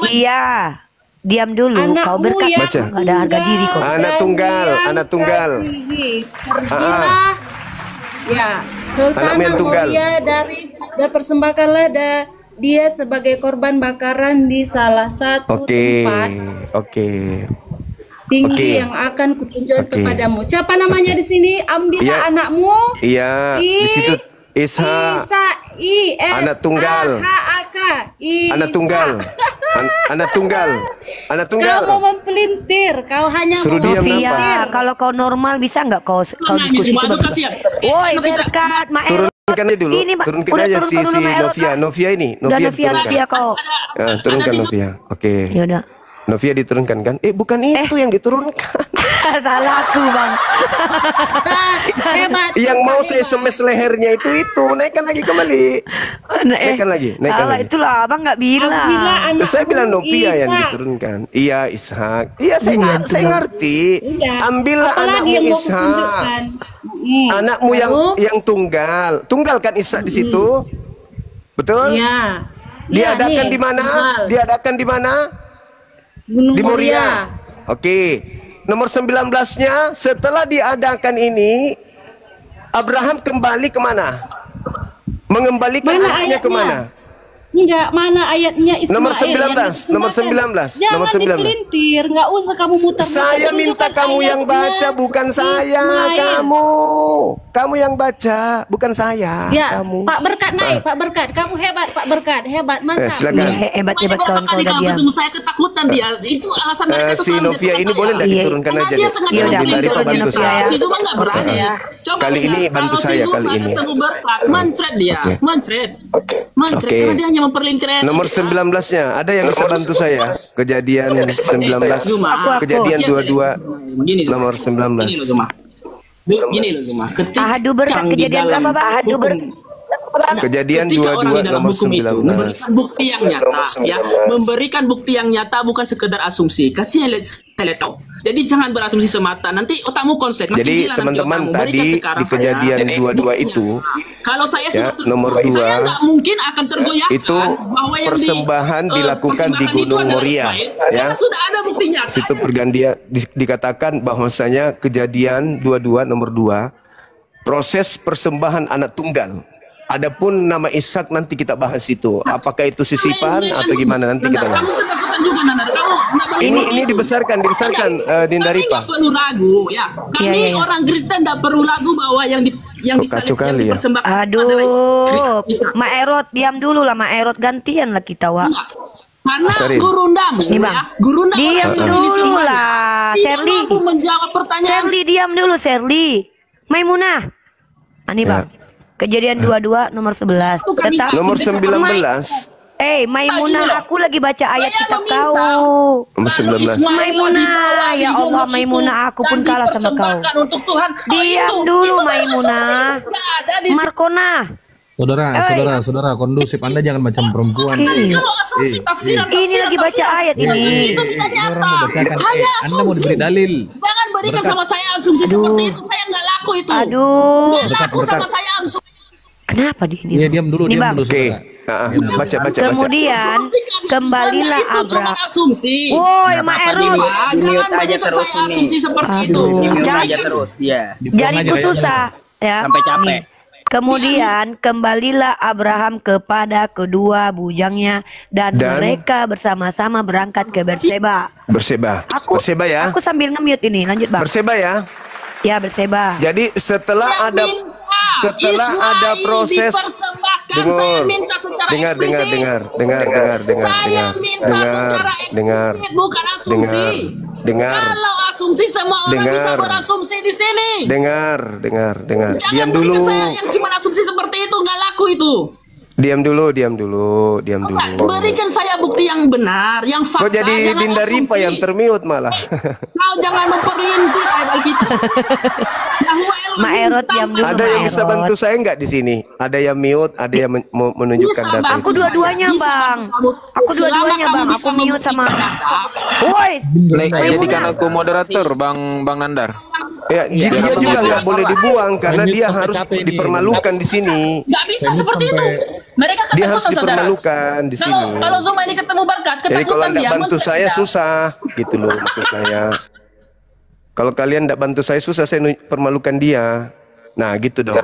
Iya. Diam dulu, kau Berkat. Baca. Ada harga diri kok. Anak tunggal. Pergilah, ya, ke tanah Moria dan persembahkanlah dia sebagai korban bakaran di salah satu tempat tinggi yang akan kutunjukkan kepadamu. Siapa namanya di sini? Ambillah anakmu. Iya. Di situ Ishak. Anak tunggal. Anak tunggal. Kau mau mempelintir, kau hanya Suruh diam Novia, kalau kau normal bisa nggak kau diskusi itu? Woi Berkat, Turunkan aja dulu. Turunkan aja si Novia ini. Novia kau. Turunkan Novia. Oke. Ya udah. Novia diturunkan kan? Bukan itu yang diturunkan. Salah aku Bang. hebat. Yang mau saya semes lehernya itu naikkan lagi kembali. Naikkan lagi. Itulah Abang nggak bilang. Saya bilang Novia yang diturunkan. Iya Ishak. Iya saya ngerti. Ambillah anakmu Ishak. Anakmu yang tunggal. Tunggal kan Ishak di situ? Betul? Iya. Diadakan di mana? Diadakan di mana? Di Moria. Oke. Nomor 19-nya, setelah diadakan ini, Abraham kembali kemana? Mengembalikan anaknya kemana? Enggak, mana ayatnya Ismail? Nomor 19. Jangan dipelintir, enggak usah kamu muter. Saya minta kamu yang baca, bukan saya. Kamu yang baca, bukan saya. Ya, kamu. Pak Berkat naik, Pak Berkat. Kamu hebat, Pak Berkat. Hebat, mantap. Silakan. Hebat kawan kau udah diam. Saya ketakutan dia. Itu alasan mereka Si Novia ini boleh nggak diturunkan aja? Iya udah, bantu saya. Itu mah nggak berani ya. Kali ini bantu saya kali ini. Mencret dia, mencret. Karena dia hanya memperlintir. Nomor 19-nya, ada yang bisa bantu saya? Kejadian 19, kejadian 22, nomor 19. Gini loh Zuma. Ahadu Berkat kejadian berapa Bang? Ahadu Berkat. Kejadian 22 nomor 19. Memberikan bukti yang nyata, ya. Memberikan bukti yang nyata bukan sekedar asumsi. Kasih lihat kau. Jadi jangan berasumsi semata. Nanti otakmu konslet. Jadi teman-teman tadi di kejadian 22 itu, kalau saya nomor 2 saya nggak mungkin akan tergoyahkan itu persembahan dilakukan di Gunung Moria, ya. Sudah ada buktinya. Situ pergantian dikatakan bahwasanya kejadian 22 nomor 2 proses persembahan anak tunggal. Adapun nama Ishak nanti kita bahas itu. Apakah itu sisipan atau gimana nanti kita bahas. Ini dibesarkan Dinda Rifa. Kami perlu ragu ya. Kami orang Kristen tidak perlu ragu bahwa yang disalibkan dipersembahkan. Aduh, Ma Erot diam dulu lah, Ma Erot gantian lah kita Wak. Karena gurundamu ya, gurunda diam dulu lah, Serli. Tidak mampu menjawab pertanyaan. Serli diam dulu, Serli. Maimunah. Ani Bang. Kejadian 22 nomor 11. Nomor 19. Maimunah, aku lagi baca ayat kitab kau. Nomor 19. Maimunah, ya Allah Maimunah, aku pun kalah sama kau. Untuk Tuhan. Diam dulu Maimunah. Markona. Saudara, kondusif. Anda jangan macam perempuan. Kalau asumsi tafsiran Ini lagi baca ayat ini. itu tidak nyata. Orang mau bacakan. Hanya Anda mau asumsi. diberi dalil. Jangan berikan sama saya asumsi seperti itu. Saya nggak laku itu. Aduh. Nggak laku sama saya asumsi. Kenapa di ini? Iya, diam dulu, Nih, Bang. Oke. Baca. Kemudian kembalilah Itu cuma Abraham. asumsi. Woi, Mak Erot. Jangan aja berikan terus saya ini. asumsi seperti itu. Aduh. Mute Jangan- aja terus dia. Jadi itu susah ya. Sampai capek. Nih. Kemudian kembalilah Abraham kepada kedua bujangnya dan mereka bersama-sama berangkat ke Berseba. Berseba. Berseba ya. Aku sambil nge-mute ini. Lanjut, Bang. Berseba ya. Ya, Berseba. Jadi setelah ada proses saya minta secara eksplisit. Saya minta secara eksplisit, bukan asumsi. Kalau asumsi semua orang bisa berasumsi di sini. Dengar. Jangan Diam dulu. berikan saya yang cuma asumsi seperti itu, nggak laku itu. Diam dulu. Berikan saya bukti yang benar, yang fakta. Kok jadi jangan Dinda asumsi. Rifa yang termute malah. Kau jangan memperlintir ayat Alkitab. Mak Erot diam dulu. Ada yang bisa bantu saya nggak di sini? Ada yang mute, ada yang menunjukkan Bisa, data Bang. itu. Aku dua-duanya, Bang. Aku dua-duanya, Bang. Aku mute sama. Woi. Jadikan aku moderator, Bang Nandar. Ya, dia juga nggak boleh dibuang karena dia harus dipermalukan di sini. Nggak bisa seperti itu. Mereka Dia harus ketakutan, saudara. dipermalukan di sini. Kalau Zuma ini ketemu Barkat, Jadi kalau ketakutan anda dia. bantu saya susah, gitu loh maksud saya. Kalau kalian tidak bantu saya susah, saya permalukan dia. Nah gitu dong.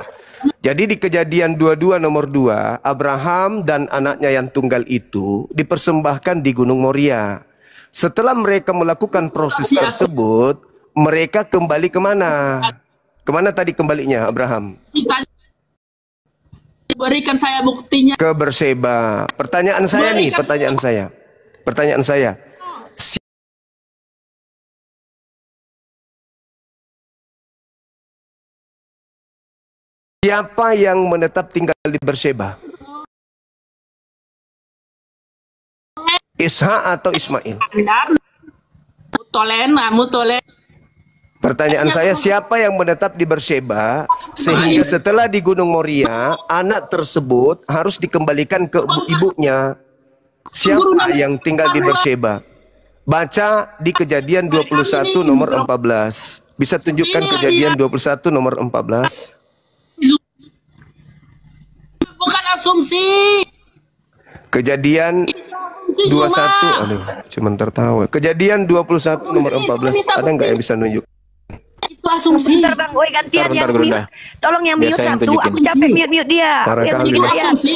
Jadi di Kejadian 22 nomor 2, Abraham dan anaknya yang tunggal itu dipersembahkan di Gunung Moria. Setelah mereka melakukan proses tersebut, mereka kembali kemana? Kemana tadi kembalinya Abraham? Berikan saya buktinya. Ke Berseba. Pertanyaan saya. Siapa yang menetap tinggal di Berseba? Ishak atau Ismail? Mutolen. Pertanyaan saya, siapa yang menetap di Berseba sehingga setelah di Gunung Moria anak tersebut harus dikembalikan ke ibunya? Siapa yang tinggal di Berseba? Baca di Kejadian 21 nomor 14. Bisa tunjukkan Kejadian 21 nomor 14? Bukan asumsi. Kejadian 21, aduh, cuman tertawa. Kejadian 21 nomor 14, ada nggak yang bisa nunjuk? Itu asumsi. Bentar, Bang. Woi, gantian yang mute. Tolong yang mute Biasa yang satu. tunjukin. Aku capek mute dia. Parah Yang kali. tunjukin Itu dia. asumsi.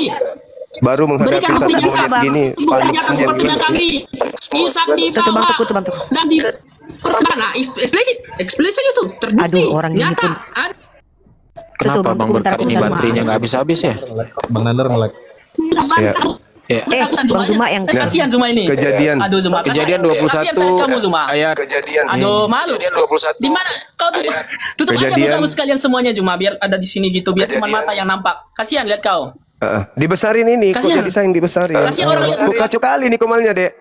Baru menghadapi Berikan satu bukti monyet nyata. gini, Bukti panik nyata semua seperti gimana sih? kami. Ishak di Tuh, Bang, bawah. tuh, Bang, tuh. Dan di persana eksplisit itu terbukti. Aduh, orang ini nyata. pun. Kenapa Bang, Bang bentar, Berkat ini bentar, baterainya nggak habis-habis ya? Bang Nandar nge-lag. Ya. Bang Zuma yang Kasihan Zuma ini. Kejadian. Aduh Zuma. Kejadian Kasihan saya kamu 21 Zuma. ayat Aduh malu. Kejadian 21 Di mana kau tutup aja Kejadian. muka kamu sekalian semuanya Zuma biar ada di sini gitu biar cuma mata yang nampak. Kasihan lihat kau. Dibesarin ini, kok Kasihan. jadi saya yang dibesarin? Kasihan orang yang- Kok kacau kali nih komalnya, Dek.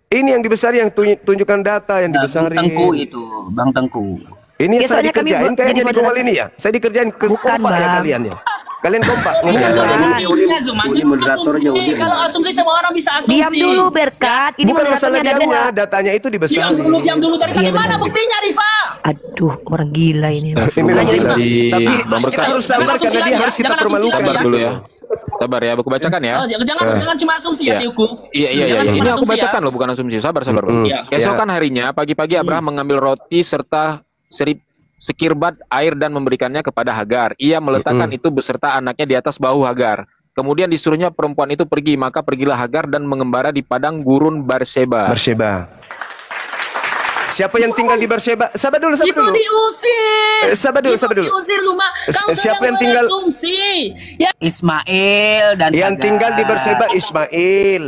Ini yang dibesarin, yang tunjukkan data yang dibesarin. Tengku itu, Bang Tengku. Ini Ya, saya soalnya kami dikerjain kayaknya jadi di komal ini ya. Saya dikerjain kompak ya Bang. kalian ya. Kalian kompak. Iya, ngerjain saya. Zuma. Udi moderatornya, Udi. Kalau asumsi semua orang bisa asumsi. diam dulu, Berkat. Ini Bukan masalah moderatornya ada diamnya, dua. datanya itu dibesarin. Diam dulu dari Iya, mana benar. buktinya Rifa? Aduh, orang gila ini. Ini memang gila. Di Tapi Bang kita Berkat. harus sabar Jangan karena asumsi dia lagi harus ya, kita jangan asumsi permalukan. Sabar ya. dulu ya. Sabar ya, aku bacakan ya. Oh, jangan cuma asumsi ya, Iya. Tiuku. Iya. Jangan cuma Ini aku asumsi ya. bacakan loh, bukan asumsi. Sabar. Bang. Iya. Keesokan harinya, pagi-pagi Abraham mengambil roti serta sekirbat air dan memberikannya kepada Hagar. Ia meletakkan itu beserta anaknya di atas bahu Hagar. Kemudian disuruhnya perempuan itu pergi, maka pergilah Hagar dan mengembara di padang gurun Berseba. Berseba. Siapa yang tinggal di Berseba? Sabar dulu. Itu diusir. Sabar dulu. Diusir Zuma. Kau Siapa sedang yang tinggal? berasumsi. Ya, Ismail dan Yang Hagar. tinggal di Berseba Ismail.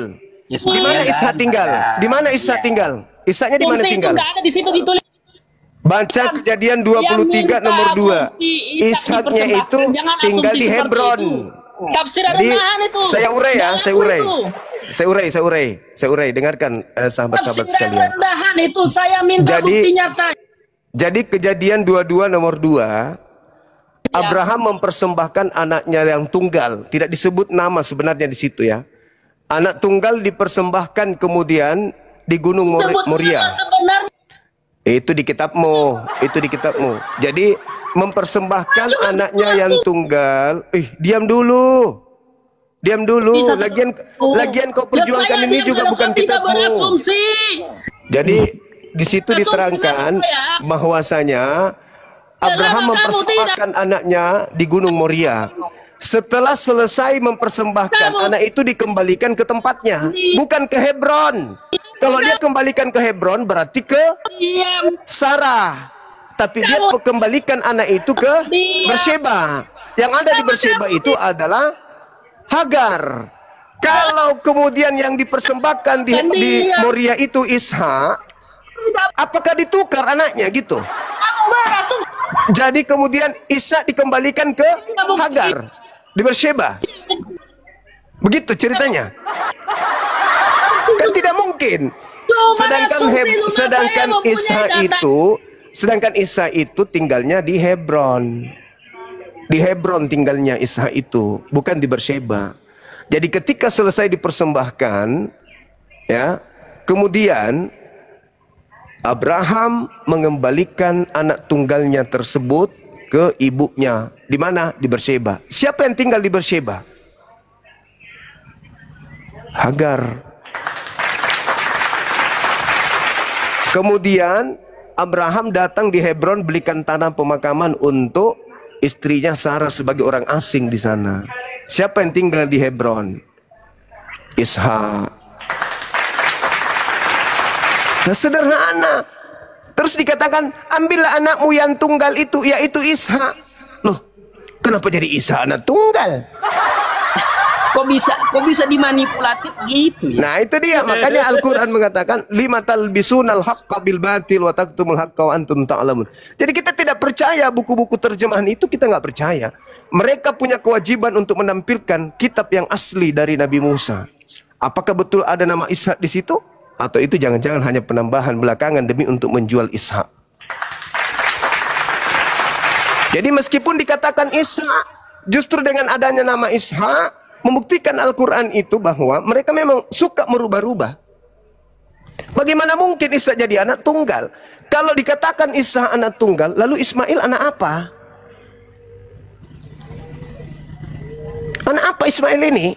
Ismail Di mana dan Ishak tinggal? Hagar. Di mana Ishak tinggal? Ishaknya di mana asumsi itu tinggal? nggak ada di situ ditulis. Baca Kejadian 23 nomor 2. Ishaknya itu tinggal di Hebron. Tafsir Jadi rendahan itu. saya urai ya, Jangan saya urai. itu. Saya urai. Dengarkan sahabat-sahabat Tafsir sekalian. rendahan itu saya minta Jadi- bukti nyata. Jadi Kejadian 22 nomor 2 Abraham mempersembahkan anaknya yang tunggal. Tidak disebut nama sebenarnya di situ ya. Anak tunggal dipersembahkan kemudian di Gunung Moria. Itu di kitabmu, itu di kitabmu. Jadi mempersembahkan anaknya yang tunggal. Diam dulu. Diam dulu. Lagian kau perjuangkan ini juga bukan kitabmu. Jadi di situ diterangkan bahwasanya Abraham mempersembahkan anaknya di Gunung Moria. Setelah selesai mempersembahkan, anak itu dikembalikan ke tempatnya, bukan ke Hebron. Kalau dia kembalikan ke Hebron berarti ke Sarah. Tapi dia kembalikan anak itu ke Berseba. Yang ada di Berseba itu adalah Hagar. Kalau kemudian yang dipersembahkan di Moria itu Ishak, apakah ditukar anaknya gitu? Jadi kemudian Ishak dikembalikan ke Hagar di Berseba. Begitu ceritanya. Kan tidak mungkin. Sedangkan Ishak itu tinggalnya di Hebron. Di Hebron tinggalnya Ishak itu, bukan di Berseba. Jadi ketika selesai dipersembahkan, ya, kemudian Abraham mengembalikan anak tunggalnya tersebut ke ibunya. Di mana? Di Berseba. Siapa yang tinggal di Berseba? Hagar. Kemudian Abraham datang di Hebron belikan tanah pemakaman untuk istrinya Sarah sebagai orang asing di sana. Siapa yang tinggal di Hebron? Ishak. Nah, sederhana. Terus dikatakan, ambillah anakmu yang tunggal itu, yaitu Ishak. Loh, kenapa jadi Ishak anak tunggal? Kok bisa dimanipulatif gitu ya? Nah, itu dia. Makanya Al-Quran mengatakan, lima talbisunal haqqa bil batil wa taktumul haqqa wa antum ta'lamun. Jadi kita tidak percaya buku-buku terjemahan itu, kita nggak percaya. Mereka punya kewajiban untuk menampilkan kitab yang asli dari Nabi Musa. Apakah betul ada nama Ishak di situ? Atau itu jangan-jangan hanya penambahan belakangan demi untuk menjual Ishak. Jadi meskipun dikatakan Ishak, justru dengan adanya nama Ishak membuktikan Al-Quran itu bahwa mereka memang suka merubah-rubah. Bagaimana mungkin Ishak jadi anak tunggal? Kalau dikatakan Ishak anak tunggal, lalu Ismail anak apa? Anak apa Ismail ini?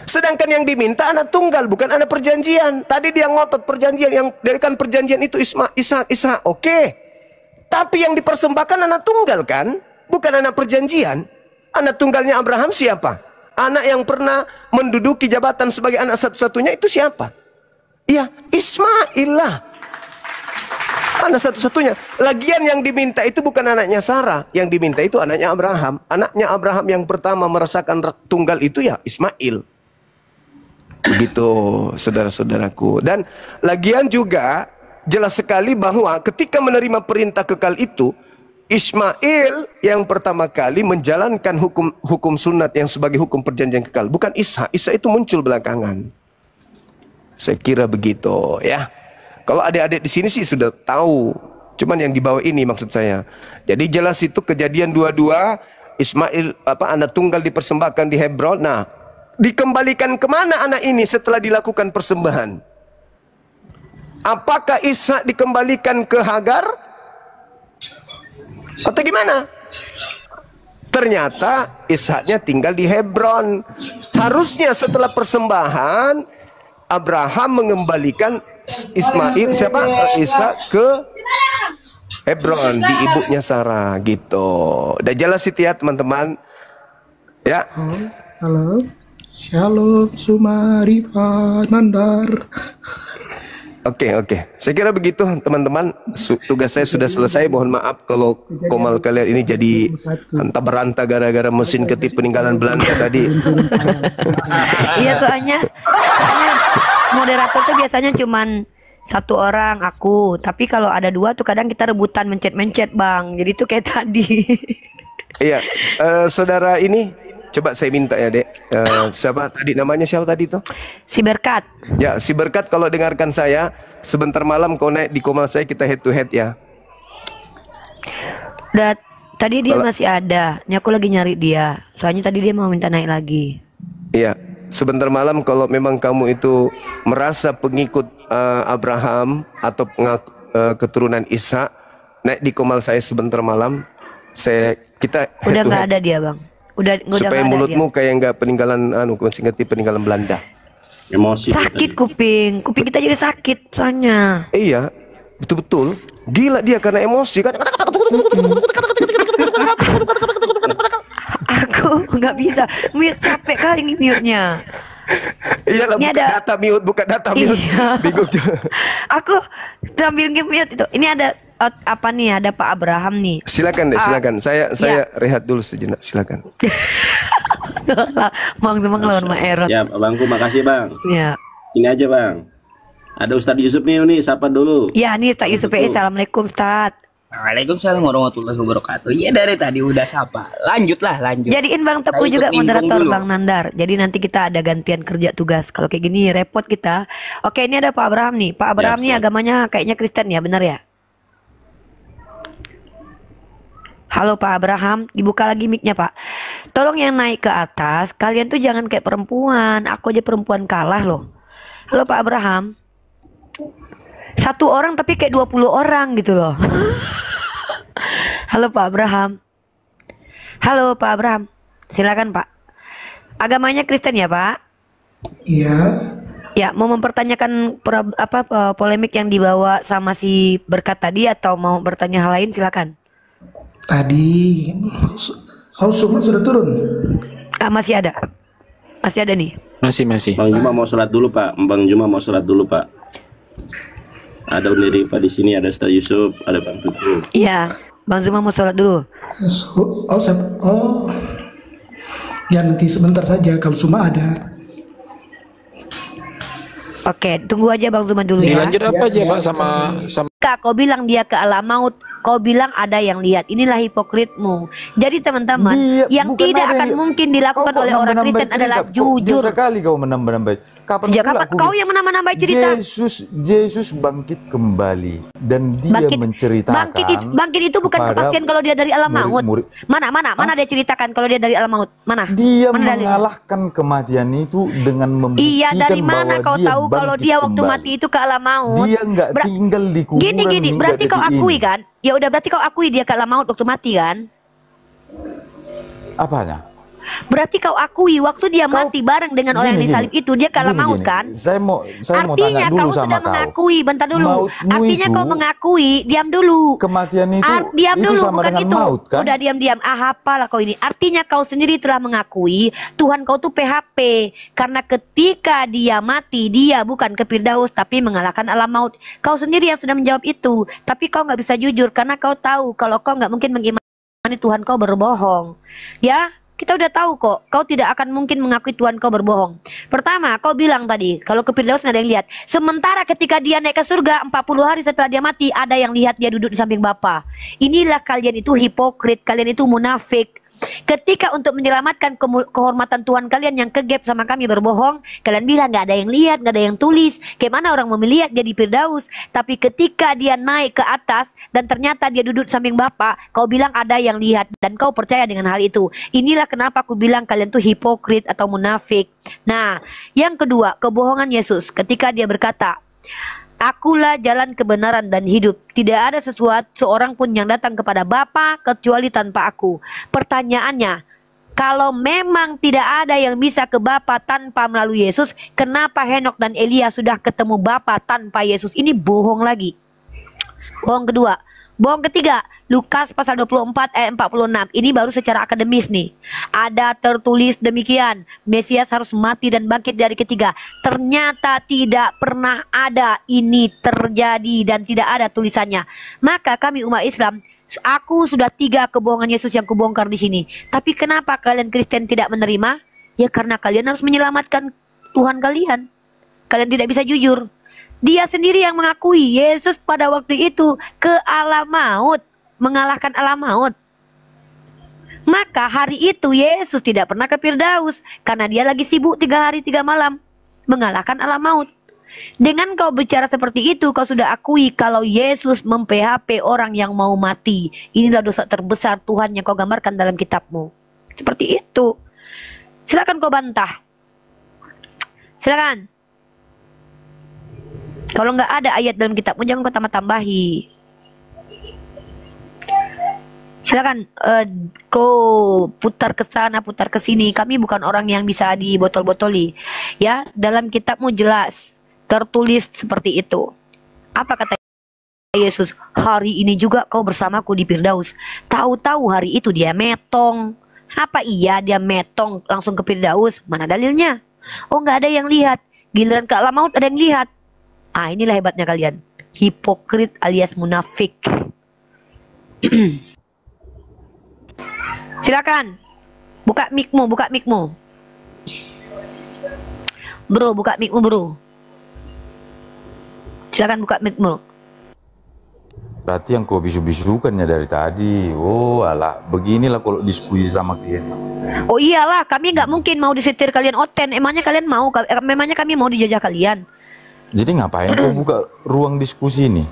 Sedangkan yang diminta anak tunggal, bukan anak perjanjian. Tadi dia ngotot perjanjian, yang darikan perjanjian itu Ishak. Oke. Tapi yang dipersembahkan anak tunggal kan? Bukan anak perjanjian. Anak tunggalnya Abraham siapa? Anak yang pernah menduduki jabatan sebagai anak satu-satunya itu siapa? Iya, Ismail lah. Anak satu-satunya. Lagian yang diminta itu bukan anaknya Sarah. Yang diminta itu anaknya Abraham. Anaknya Abraham yang pertama merasakan tunggal itu ya Ismail. Begitu saudara-saudaraku. Dan lagian juga jelas sekali bahwa ketika menerima perintah kekal itu, Ismail yang pertama kali menjalankan hukum sunat yang sebagai hukum perjanjian kekal, bukan Ishak. Ishak itu muncul belakangan. Saya kira begitu ya. Kalau adik-adik di sini sih sudah tahu, cuman yang di bawah ini maksud saya. Jadi jelas itu kejadian 22, Ismail anak tunggal dipersembahkan di Hebron. Nah, dikembalikan kemana anak ini setelah dilakukan persembahan? Apakah Ishak dikembalikan ke Hagar? Atau gimana? Ternyata Ishaknya tinggal di Hebron. Harusnya setelah persembahan Abraham mengembalikan Ishak ke Hebron di ibunya Sarah gitu. Udah jelas itu ya teman-teman. Ya. Halo. Shalom Sumarifa Nandar. Oke. Saya kira begitu teman-teman. Tugas saya sudah selesai. Mohon maaf kalau komal kalian ini jadi hanta beranta gara-gara mesin ketik peninggalan Belanda tadi. Iya, soalnya moderator tuh biasanya cuman satu orang, aku. Tapi kalau ada dua tuh kadang kita rebutan mencet-mencet, Bang. Jadi tuh kayak tadi. Iya, saudara ini coba saya minta ya, Dek. Siapa tadi namanya, siapa tadi tuh? Si Berkat. Ya, si Berkat, kalau dengarkan saya, sebentar malam kau naik di komal saya, kita head to head ya. Tadi dia masih ada. Ini aku lagi nyari dia. Soalnya tadi dia mau minta naik lagi. Iya, sebentar malam kalau memang kamu itu merasa pengikut Abraham atau keturunan Ishak, naik di komal saya sebentar malam. Kita udah nggak ada dia, Bang. Udah supaya mulutmu kayak nggak peninggalan peninggalan Belanda. Emosi. Sakit kuping kita jadi sakit soalnya. Iya, betul-betul. Gila dia karena emosi kan. Aku nggak bisa mute, capek kali nih mute-nya. Iyalah, buka data mute. Iya. Bingung juga. Aku sambil nge-mute itu. Ini ada apa nih? Ada Pak Abraham nih. Silakan deh, silakan. Saya rehat dulu sejenak, silakan. Bang Zumang lawan Mak Erot. Siap, Abangku, makasih Bang. Ya. Ini aja Bang. Ada Ustadz Yusuf nih, sapa dulu. Ya, nih Ustadz Yusuf. Assalamualaikum Ustadz. Waalaikumsalam warahmatullahi wabarakatuh. Iya, dari tadi udah sapa. Lanjut. Jadiin Bang Tepu juga moderator Bang Nandar. Jadi nanti kita ada gantian kerja tugas. Kalau kayak gini repot kita. Oke, ini ada Pak Abraham nih. Pak Abraham nih agamanya kayaknya Kristen ya, benar ya? Halo Pak Abraham, dibuka lagi mic-nya Pak. Tolong yang naik ke atas, kalian tuh jangan kayak perempuan. Aku aja perempuan kalah loh. Halo Pak Abraham. Satu orang tapi kayak 20 orang gitu loh. Halo Pak Abraham. Halo Pak Abraham. Silakan Pak. Agamanya Kristen ya Pak? Iya. Ya, mau mempertanyakan polemik yang dibawa sama si Berkat tadi atau mau bertanya hal lain silakan. Tadi semua sudah turun. Masih ada nih. Masih. Bang Juma mau sholat dulu Pak. Ada Undiri Pak di sini, ada Ustadz Yusuf, ada Bang Tutu. Iya, Bang Zuma mau sholat dulu. Ya nanti sebentar saja kalau semua ada. Oke, tunggu aja Bang Zuma dulu ya. Dilanjut apa aja Pak sama Kau bilang dia ke alam maut, kau bilang ada yang lihat. Inilah hipokritmu. Jadi teman-teman, yang tidak akan mungkin dilakukan oleh orang Kristen adalah jujur. Sekali kau menambah-nambah. Sejak kapan kau yang menambah cerita? Yesus bangkit kembali dan dia menceritakan. Bangkit itu bukan kepastian kalau dia dari alam maut. Mana dia ceritakan kalau dia dari alam maut? Mana? Dia mengalahkan kematian itu dengan membuktikan iya, dari mana kau tahu kalau dia waktu kembali. mati itu ke alam maut? Dia nggak tinggal di kuburan. Gini, berarti kau akui kan? Ya udah, berarti kau akui dia ke alam maut waktu mati kan? Apanya? Berarti kau akui waktu dia mati bareng dengan orang yang disalib itu dia kalah maut kan? Saya mau tanya dulu sama kau. Mengakui, bentar dulu. Artinya kau mengakui, diam dulu. Kematian itu diam itu dulu, sama bukan dengan itu. maut kan? Udah diam-diam. Apalah kau ini. Artinya kau sendiri telah mengakui Tuhan kau tuh PHP karena ketika dia mati dia bukan ke Firdaus tapi mengalahkan alam maut. Kau sendiri yang sudah menjawab itu. Tapi kau nggak bisa jujur karena kau tahu kalau kau nggak mungkin mengimani Tuhan kau berbohong. Ya. Kita udah tahu kok, kau tidak akan mungkin mengakui Tuhan kau berbohong. Pertama, kau bilang tadi, kalau ke Firdaus nggak ada yang lihat. Sementara ketika dia naik ke surga, 40 hari setelah dia mati, ada yang lihat dia duduk di samping Bapa. Inilah kalian itu hipokrit, kalian itu munafik. Ketika untuk menyelamatkan kehormatan Tuhan kalian yang kegap sama kami berbohong, kalian bilang nggak ada yang lihat, nggak ada yang tulis. Gimana orang mau melihat dia di Firdaus? Tapi ketika dia naik ke atas dan ternyata dia duduk samping Bapa, kau bilang ada yang lihat dan kau percaya dengan hal itu. Inilah kenapa aku bilang kalian tuh hipokrit atau munafik. Nah, yang kedua, kebohongan Yesus ketika dia berkata, Akulah jalan kebenaran dan hidup. Tidak ada seorang pun yang datang kepada Bapa kecuali tanpa aku. Pertanyaannya, kalau memang tidak ada yang bisa ke Bapa tanpa melalui Yesus, kenapa Henok dan Elia sudah ketemu Bapa tanpa Yesus? Ini bohong lagi. Bohong kedua. Bohong ketiga, Lukas pasal 24 ayat 46. Ini baru secara akademis nih. Ada tertulis demikian, Mesias harus mati dan bangkit dari ketiga. Ternyata tidak pernah ada ini terjadi dan tidak ada tulisannya. Maka kami umat Islam, aku sudah 3 kebohongan Yesus yang kubongkar di sini. Tapi kenapa kalian Kristen tidak menerima? Ya karena kalian harus menyelamatkan Tuhan kalian. Kalian tidak bisa jujur. Dia sendiri yang mengakui Yesus pada waktu itu ke alam maut, mengalahkan alam maut. Maka hari itu Yesus tidak pernah ke Firdaus karena dia lagi sibuk 3 hari 3 malam mengalahkan alam maut. Dengan kau bicara seperti itu, kau sudah akui kalau Yesus mem-PHP orang yang mau mati. Inilah dosa terbesar Tuhan yang kau gambarkan dalam kitabmu. Seperti itu. Silakan kau bantah. Silakan. Kalau nggak ada ayat dalam kitabmu, jangan kau tambah-tambahi. Silakan kau putar ke sana, putar ke sini. Kami bukan orang yang bisa dibotol-botoli. Ya, dalam kitabmu jelas tertulis seperti itu. Apa kata Yesus? Hari ini juga kau bersamaku di Firdaus. Tahu-tahu hari itu dia metong. Apa iya dia metong langsung ke Firdaus? Mana dalilnya? Oh, nggak ada yang lihat. Giliran ke alam maut ada yang lihat. Ah, inilah hebatnya kalian. Hipokrit alias munafik. Silakan. Buka mic-mu, buka mic-mu. Bro, buka mic-mu, bro. Silakan buka mic-mu. Berarti yang kau bisu-bisukannya dari tadi. Oh alah, beginilah kalau diskusi sama dia. Oh iyalah, kami nggak mungkin mau disetir kalian oten. Emangnya kalian mau? Memangnya kami mau dijajah kalian? Jadi ngapain kau buka ruang diskusi ini?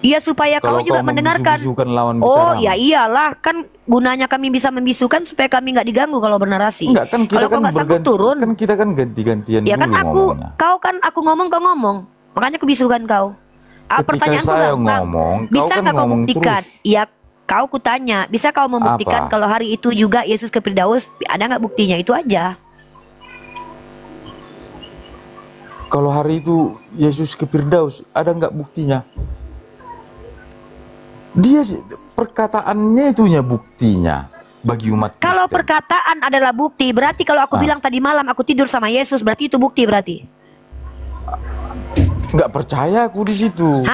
Iya, supaya kau juga mendengarkan. Lawan oh ya iyalah, kan gunanya kami bisa membisukan supaya kami nggak diganggu kalau bernarasi. Enggak, kan kita kalau kan berganti turun. Kan kita kan ganti-gantian ya dulu kan aku ngomong kau ngomong. Makanya kebisukan kau. Ketika saya ngomong, bisa kau kan kau ngomong buktikan? terus. Ya kau kutanya, bisa kau membuktikan kalau hari itu juga Yesus ke Firdaus? Ada nggak buktinya? Itu aja. Kalau hari itu Yesus ke Firdaus, ada nggak buktinya? Dia perkataannya itunya buktinya bagi umat Kristen. Kalau perkataan adalah bukti, berarti kalau aku bilang tadi malam aku tidur sama Yesus, berarti itu bukti berarti. Nggak percaya aku di situ.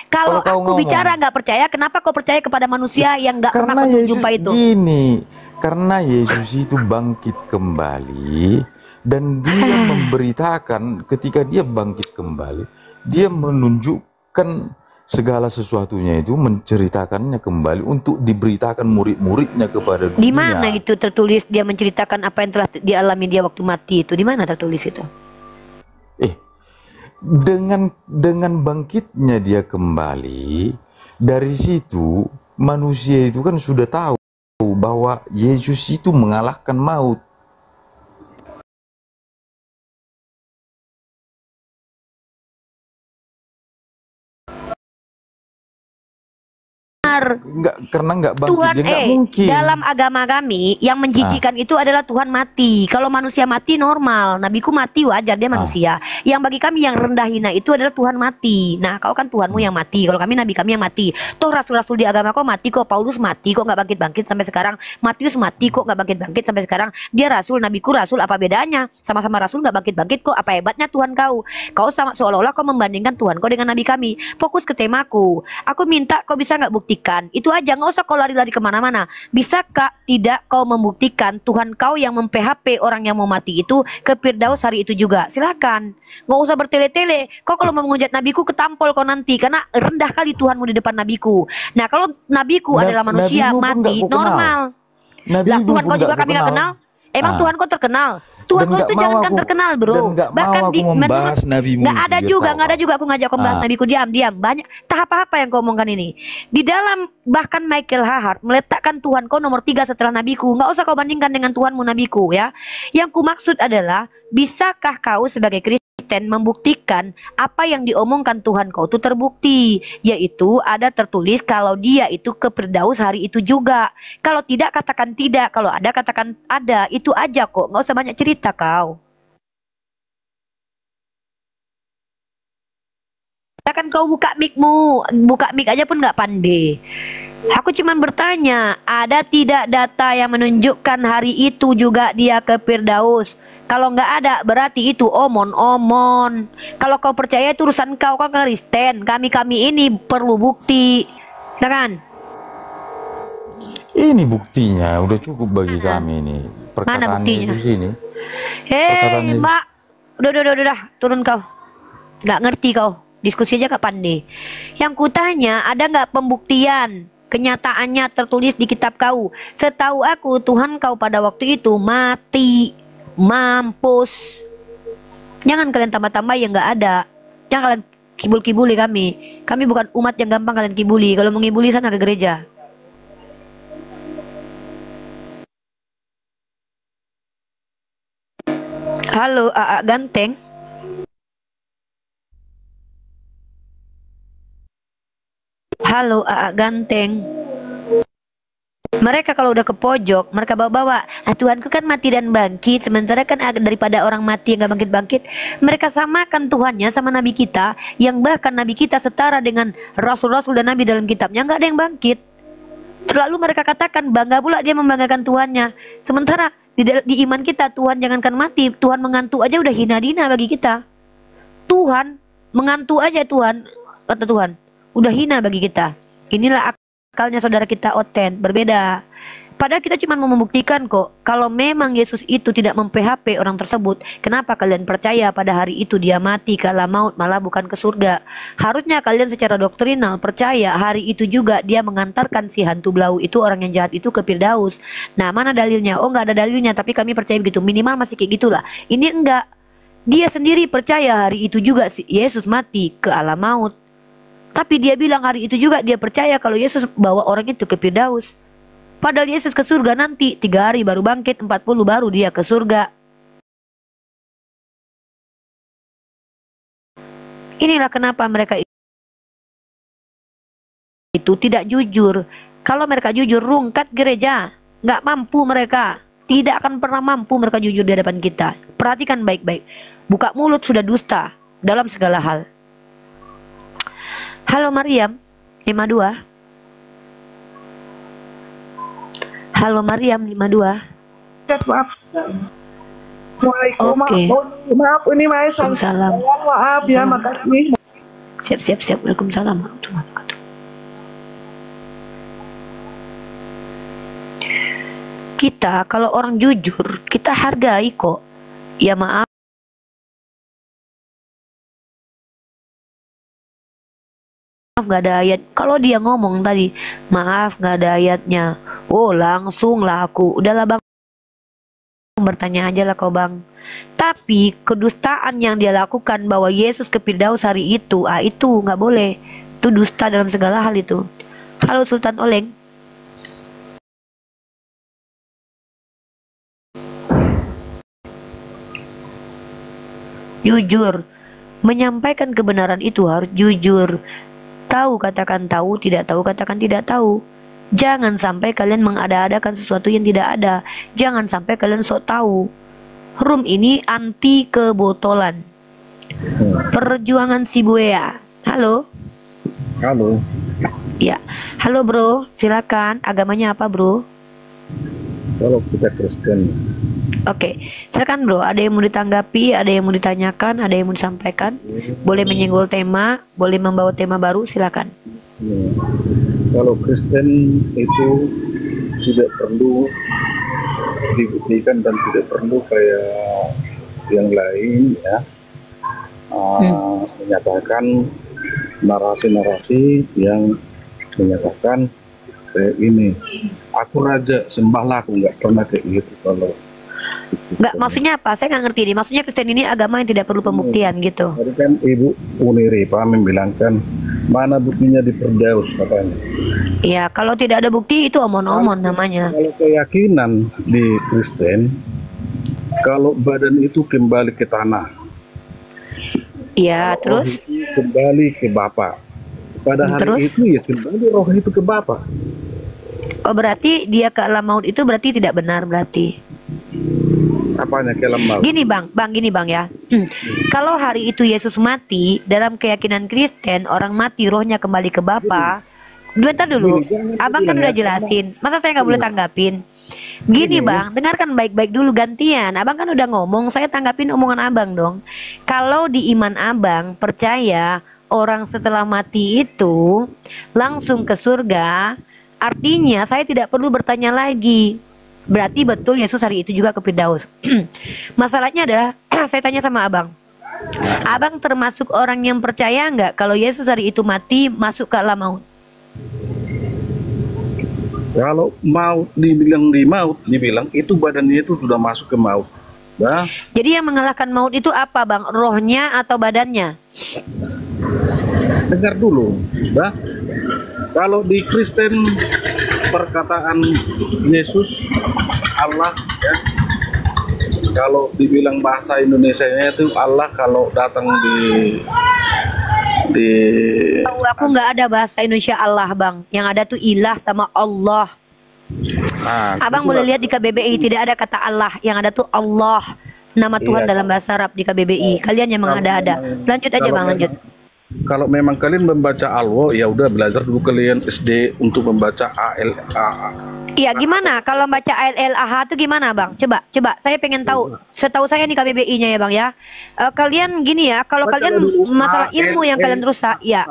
Kalau aku bicara nggak percaya, kenapa kau percaya kepada manusia yang nggak pernah kau jumpa itu? Gini, karena Yesus itu bangkit kembali dan dia memberitakan ketika dia bangkit kembali, dia menunjukkan segala sesuatunya itu, menceritakannya kembali untuk diberitakan murid-muridnya kepada dunia. Di mana itu tertulis dia menceritakan apa yang telah dialami dia waktu mati itu? Di mana tertulis itu? Dengan bangkitnya dia kembali, dari situ manusia itu kan sudah tahu bahwa Yesus itu mengalahkan maut. Karena nggak bangkit, Tuhan, dia nggak mungkin. Dalam agama kami yang menjijikan itu adalah Tuhan mati. Kalau manusia mati normal, nabiku mati wajar, dia manusia. Yang bagi kami yang rendah hina itu adalah Tuhan mati. Nah, kau kan Tuhanmu yang mati. Kalau kami nabi kami yang mati. Toh rasul-rasul di agama kau mati kok. Paulus mati kok nggak bangkit-bangkit sampai sekarang. Matius mati kok nggak bangkit-bangkit sampai sekarang. Dia rasul, nabiku rasul, apa bedanya? Sama-sama rasul nggak bangkit-bangkit kok. Apa hebatnya Tuhan kau? Kau sama seolah-olah kau membandingkan Tuhan kau dengan nabi kami. Fokus ke temaku. Aku minta kau bisa nggak buktikan? Itu aja, nggak usah kau lari-lari kemana-mana. Bisakah tidak kau membuktikan Tuhan kau yang mem-PHP orang yang mau mati itu ke Firdaus hari itu juga? Silakan, nggak usah bertele-tele. Kau kalau mau menghujat nabiku ketampol kau nanti, karena rendah kali Tuhanmu di depan nabiku. Nah, kalau nabiku adalah manusia mati normal. Lah, Tuhan kau juga kami nggak kenal. Emang Tuhan kau terkenal? Tuhan kau itu jangankan terkenal, bro. Bahkan di membahas nabimu. Nggak ada juga aku ngajak kau membahas nabiku. Diam. Banyak tahap apa yang kau omongkan ini. Di dalam bahkan Michael Hahart meletakkan Tuhan kau nomor 3 setelah nabiku. Nggak usah kau bandingkan dengan Tuhanmu nabiku ya. Yang ku maksud adalah, bisakah kau sebagai Kristen membuktikan apa yang diomongkan Tuhan kau itu terbukti, yaitu ada tertulis kalau dia itu ke Firdaus hari itu juga. Kalau tidak katakan tidak, kalau ada katakan ada. Itu aja kok, nggak usah banyak cerita kau. Kan kau buka mic-mu, buka mic aja pun nggak pandai. Aku cuma bertanya, ada tidak data yang menunjukkan hari itu juga dia ke Firdaus? Kalau nggak ada, berarti itu omon-omon. Kalau kau percaya itu urusan kau, kau Kristen. Kami ini perlu bukti. Silakan. Ini buktinya, udah cukup bagi kami ini. Perkataan Yesus ini. Hei Mbak, udah, turun kau. Nggak ngerti kau. Diskusi aja gak pandai. Yang kutanya, ada nggak pembuktian? Kenyataannya tertulis di kitab kau. Setahu aku, Tuhan kau pada waktu itu mati. Mampus. Jangan kalian tambah-tambah yang nggak ada. Jangan kalian kibuli kami. Kami bukan umat yang gampang kalian kibuli. Kalau mau ngibuli sana ke gereja. Halo, AA Ganteng. Halo, AA Ganteng. Mereka kalau udah ke pojok, mereka bawa-bawa, Tuhanku kan mati dan bangkit. Sementara kan daripada orang mati yang gak bangkit-bangkit, mereka samakan Tuhannya sama Nabi kita, yang bahkan Nabi kita setara dengan Rasul-Rasul dan Nabi dalam kitabnya, gak ada yang bangkit. Terlalu mereka katakan, bangga pula dia membanggakan Tuhannya. Sementara di iman kita, Tuhan jangankan mati, Tuhan mengantuk aja udah hina dina bagi kita. Tuhan mengantuk aja, Tuhan, kata Tuhan, udah hina bagi kita. Inilah akalnya saudara kita Oten, berbeda. Padahal kita cuma mau membuktikan kok, kalau memang Yesus itu tidak mem-PHP orang tersebut, kenapa kalian percaya pada hari itu dia mati ke alam maut, malah bukan ke surga? Harusnya kalian secara doktrinal percaya hari itu juga dia mengantarkan si hantu blau itu, orang yang jahat itu, ke Firdaus. Nah, mana dalilnya? Oh, nggak ada dalilnya, tapi kami percaya begitu. Minimal masih kayak gitulah. Ini enggak. Dia sendiri percaya hari itu juga si Yesus mati ke alam maut. Tapi dia bilang hari itu juga dia percaya kalau Yesus bawa orang itu ke Firdaus. Padahal Yesus ke surga nanti 3 hari baru bangkit, 40 baru dia ke surga. Inilah kenapa mereka itu tidak jujur. Kalau mereka jujur, rungkat gereja. Nggak mampu mereka. Tidak akan pernah mampu mereka jujur di hadapan kita. Perhatikan baik-baik. Buka mulut sudah dusta dalam segala hal. Halo Mariam, 52. Halo Mariam, 52. Maaf. Waalaikumsalam. Oke. Maaf, ini Waalaikumsalam. Maaf ya, makasih. Siap. Waalaikumsalam warahmatullahi wabarakatuh. Kita kalau orang jujur, kita hargai kok. Ya maaf. Maaf gak ada ayat. Kalau dia ngomong tadi, maaf gak ada ayatnya, oh langsung lah aku, udahlah bang, bertanya aja lah kau bang. Tapi kedustaan yang dia lakukan bahwa Yesus ke Firdaus hari itu, itu gak boleh. Itu dusta dalam segala hal itu. Halo Sultan Oleng. Jujur, menyampaikan kebenaran itu harus jujur. Tahu katakan tahu, tidak tahu katakan tidak tahu. Jangan sampai kalian mengada-adakan sesuatu yang tidak ada. Jangan sampai kalian sok tahu. Room ini anti kebotolan. Perjuangan Sibuea. Halo. Halo. Ya, halo bro. Silakan. Agamanya apa bro? Kalau kita Kristen. Oke, silakan bro. Ada yang mau ditanggapi, ada yang mau ditanyakan, ada yang mau disampaikan. Boleh menyenggol tema, boleh membawa tema baru, silakan. Ya. Kalau Kristen itu tidak perlu dibuktikan dan tidak perlu kayak yang lain ya, menyatakan narasi-narasi yang menyatakan kayak ini. Aku raja, sembahlah aku, nggak pernah kayak gitu. Kalau nggak, maksudnya apa? Saya nggak ngerti nih. Maksudnya Kristen ini agama yang tidak perlu pembuktian gitu. Tadi kan Ibu Uniripa membilangkan mana buktinya di Firdaus katanya. Ya, kalau tidak ada bukti itu omon-omon namanya. Kalau keyakinan di Kristen, kalau badan itu kembali ke tanah. Iya, terus? Kembali ke Bapa. Pada hari itu ya kembali roh itu ke Bapa. Oh, berarti dia ke alam maut itu berarti tidak benar berarti. Apanya ke alam maut? Gini bang ya. Kalau hari itu Yesus mati, dalam keyakinan Kristen orang mati rohnya kembali ke Bapa. Bentar dulu, abang kan udah jelasin. Masa saya nggak boleh tanggapin? Gini bang, dengarkan baik-baik dulu gantian. Abang kan udah ngomong, saya tanggapin omongan abang dong. Kalau di iman abang percaya orang setelah mati itu langsung ke surga, artinya saya tidak perlu bertanya lagi. Berarti betul Yesus hari itu juga ke Firdaus. Masalahnya adalah saya tanya sama abang, abang termasuk orang yang percaya nggak kalau Yesus hari itu mati masuk ke alam maut? Kalau maut dibilang di maut, dibilang itu badannya itu sudah masuk ke maut. Nah, Jadi yang mengalahkan maut itu apa, Bang? Rohnya atau badannya? dengar dulu, nah, kalau di Kristen perkataan Yesus Allah, ya, kalau dibilang bahasa Indonesianya itu Allah, kalau datang di Tahu aku nggak ada bahasa Indonesia Allah, Bang. Yang ada tuh ilah sama Allah. Abang boleh lihat di KBBI tidak ada kata Allah, yang ada tuh Allah, nama Tuhan Iya. dalam bahasa Arab di KBBI. Kalian yang mengada-ada. Lanjut aja, Bang, lanjut. Kalau memang kalian membaca Alwo, ya udah belajar dulu kalian SD untuk membaca ALA. Iya, gimana kalau baca ALLAH itu gimana, Bang? Coba saya pengen tahu. Setahu saya nih KBBI-nya ya, Bang ya. Kalian gini ya, kalau kalian masalah ilmu yang kalian rusak, ya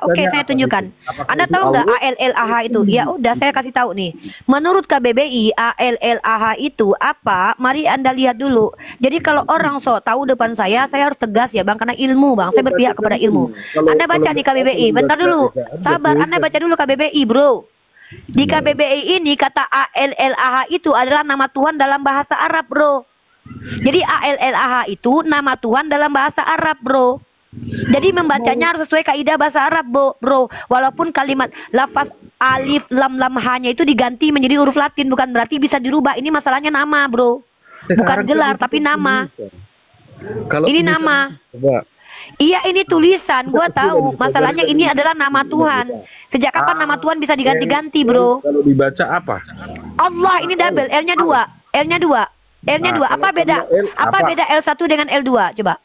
oke, saya tunjukkan. Anda tahu nggak ALLAH itu? Ya udah, saya kasih tahu nih. Menurut KBBI, ALLAH itu apa? Mari Anda lihat dulu. Jadi kalau orang tahu depan saya harus tegas ya, Bang, karena ilmu, Bang. Saya berpihak kepada ilmu. Anda baca di KBBI, bentar dulu. Sabar, Anda baca dulu KBBI, bro. Di KBBI ini kata ALLAH itu adalah nama Tuhan dalam bahasa Arab, bro. Jadi ALLAH itu nama Tuhan dalam bahasa Arab, bro. Jadi membacanya harus sesuai kaidah bahasa Arab, bro. Walaupun kalimat lafaz alif lam hanya itu diganti menjadi huruf Latin, bukan berarti bisa dirubah. Ini masalahnya nama, bro. Bukan gelar tapi nama. Ini nama. Iya, ini tulisan, gua tahu. Masalahnya ini adalah nama Tuhan. Sejak kapan nama Tuhan bisa diganti-ganti, bro? Kalau dibaca apa? Allah, ini double, L-nya 2. L-nya 2. Apa beda? Apa beda L1 dengan L2? Coba.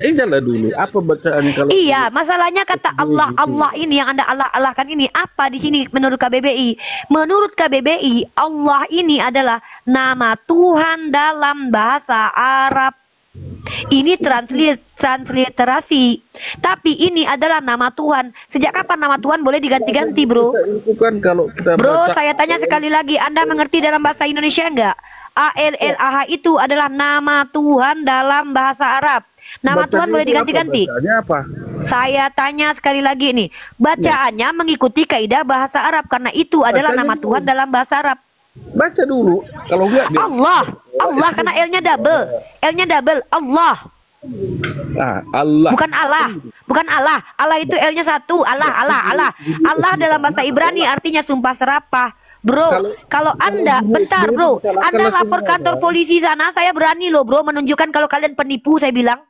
Jalan dulu. Apa bacaannya kalau? Iya, masalahnya kata Allah ini yang Anda Allah-Allahkan ini apa di sini menurut KBBI? Menurut KBBI, Allah ini adalah nama Tuhan dalam bahasa Arab. Ini transliterasi. Tapi ini adalah nama Tuhan. Sejak kapan nama Tuhan boleh diganti-ganti, bro? Bukan kalau kita Bro, baca. saya tanya sekali lagi, Anda mengerti dalam bahasa Indonesia enggak? ALLAH itu adalah nama Tuhan dalam bahasa Arab. Nama Bacanya Tuhan boleh itu diganti-ganti. Bacanya apa? Saya tanya sekali lagi nih, bacaannya mengikuti kaidah bahasa Arab karena itu adalah nama Tuhan dalam bahasa Arab. Baca dulu. Kalau enggak Allah karena L-nya double, Allah. Allah. Bukan Allah. Allah itu L-nya 1. Allah. Allah dalam bahasa Ibrani artinya sumpah serapah. Bro, kalau Anda, bentar bro, Anda lapor kantor polisi sana, saya berani loh bro menunjukkan kalau kalian penipu, saya bilang.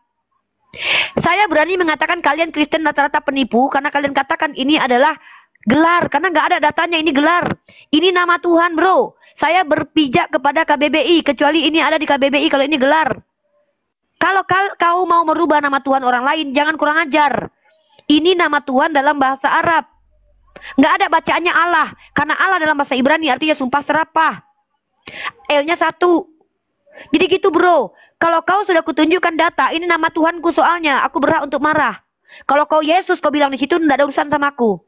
Saya berani mengatakan kalian Kristen rata-rata penipu karena kalian katakan ini adalah gelar, karena nggak ada datanya, ini gelar. Ini nama Tuhan bro. Saya berpijak kepada KBBI, kecuali ini ada di KBBI kalau ini gelar. Kalau kau mau merubah nama Tuhan orang lain, jangan kurang ajar. Ini nama Tuhan dalam bahasa Arab. Nggak ada bacaannya Allah, karena Allah dalam bahasa Ibrani artinya sumpah serapah. L-nya 1. Jadi gitu bro. Kalau kau sudah kutunjukkan data, ini nama Tuhanku soalnya, aku berhak untuk marah. Kalau kau Yesus, kau bilang di situ nggak ada urusan sama aku.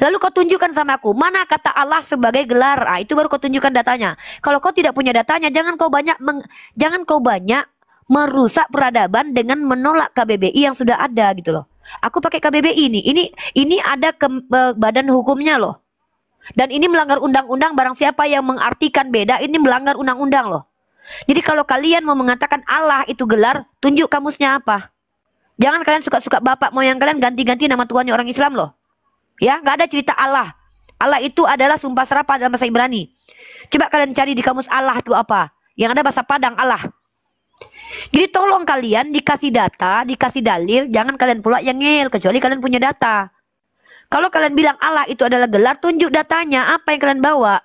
Lalu kau tunjukkan sama aku mana kata Allah sebagai gelar. Itu baru kau tunjukkan datanya. Kalau kau tidak punya datanya, jangan kau banyak merusak peradaban dengan menolak KBBI yang sudah ada gitu loh. Aku pakai KBBI ini ada badan hukumnya loh. Dan ini melanggar undang-undang, barang siapa yang mengartikan beda ini melanggar undang-undang loh. Jadi kalau kalian mau mengatakan Allah itu gelar, tunjuk kamusnya apa. Jangan kalian suka-suka bapak moyang kalian ganti-ganti nama Tuhannya orang Islam loh. Ya, nggak ada cerita Allah. Allah itu adalah sumpah serapah dalam bahasa Ibrani. Coba kalian cari di kamus Allah itu apa. Yang ada bahasa Padang Allah. Jadi tolong kalian dikasih data, dikasih dalil, jangan kalian pula yang ngel, kecuali kalian punya data. Kalau kalian bilang Allah itu adalah gelar, tunjuk datanya, apa yang kalian bawa.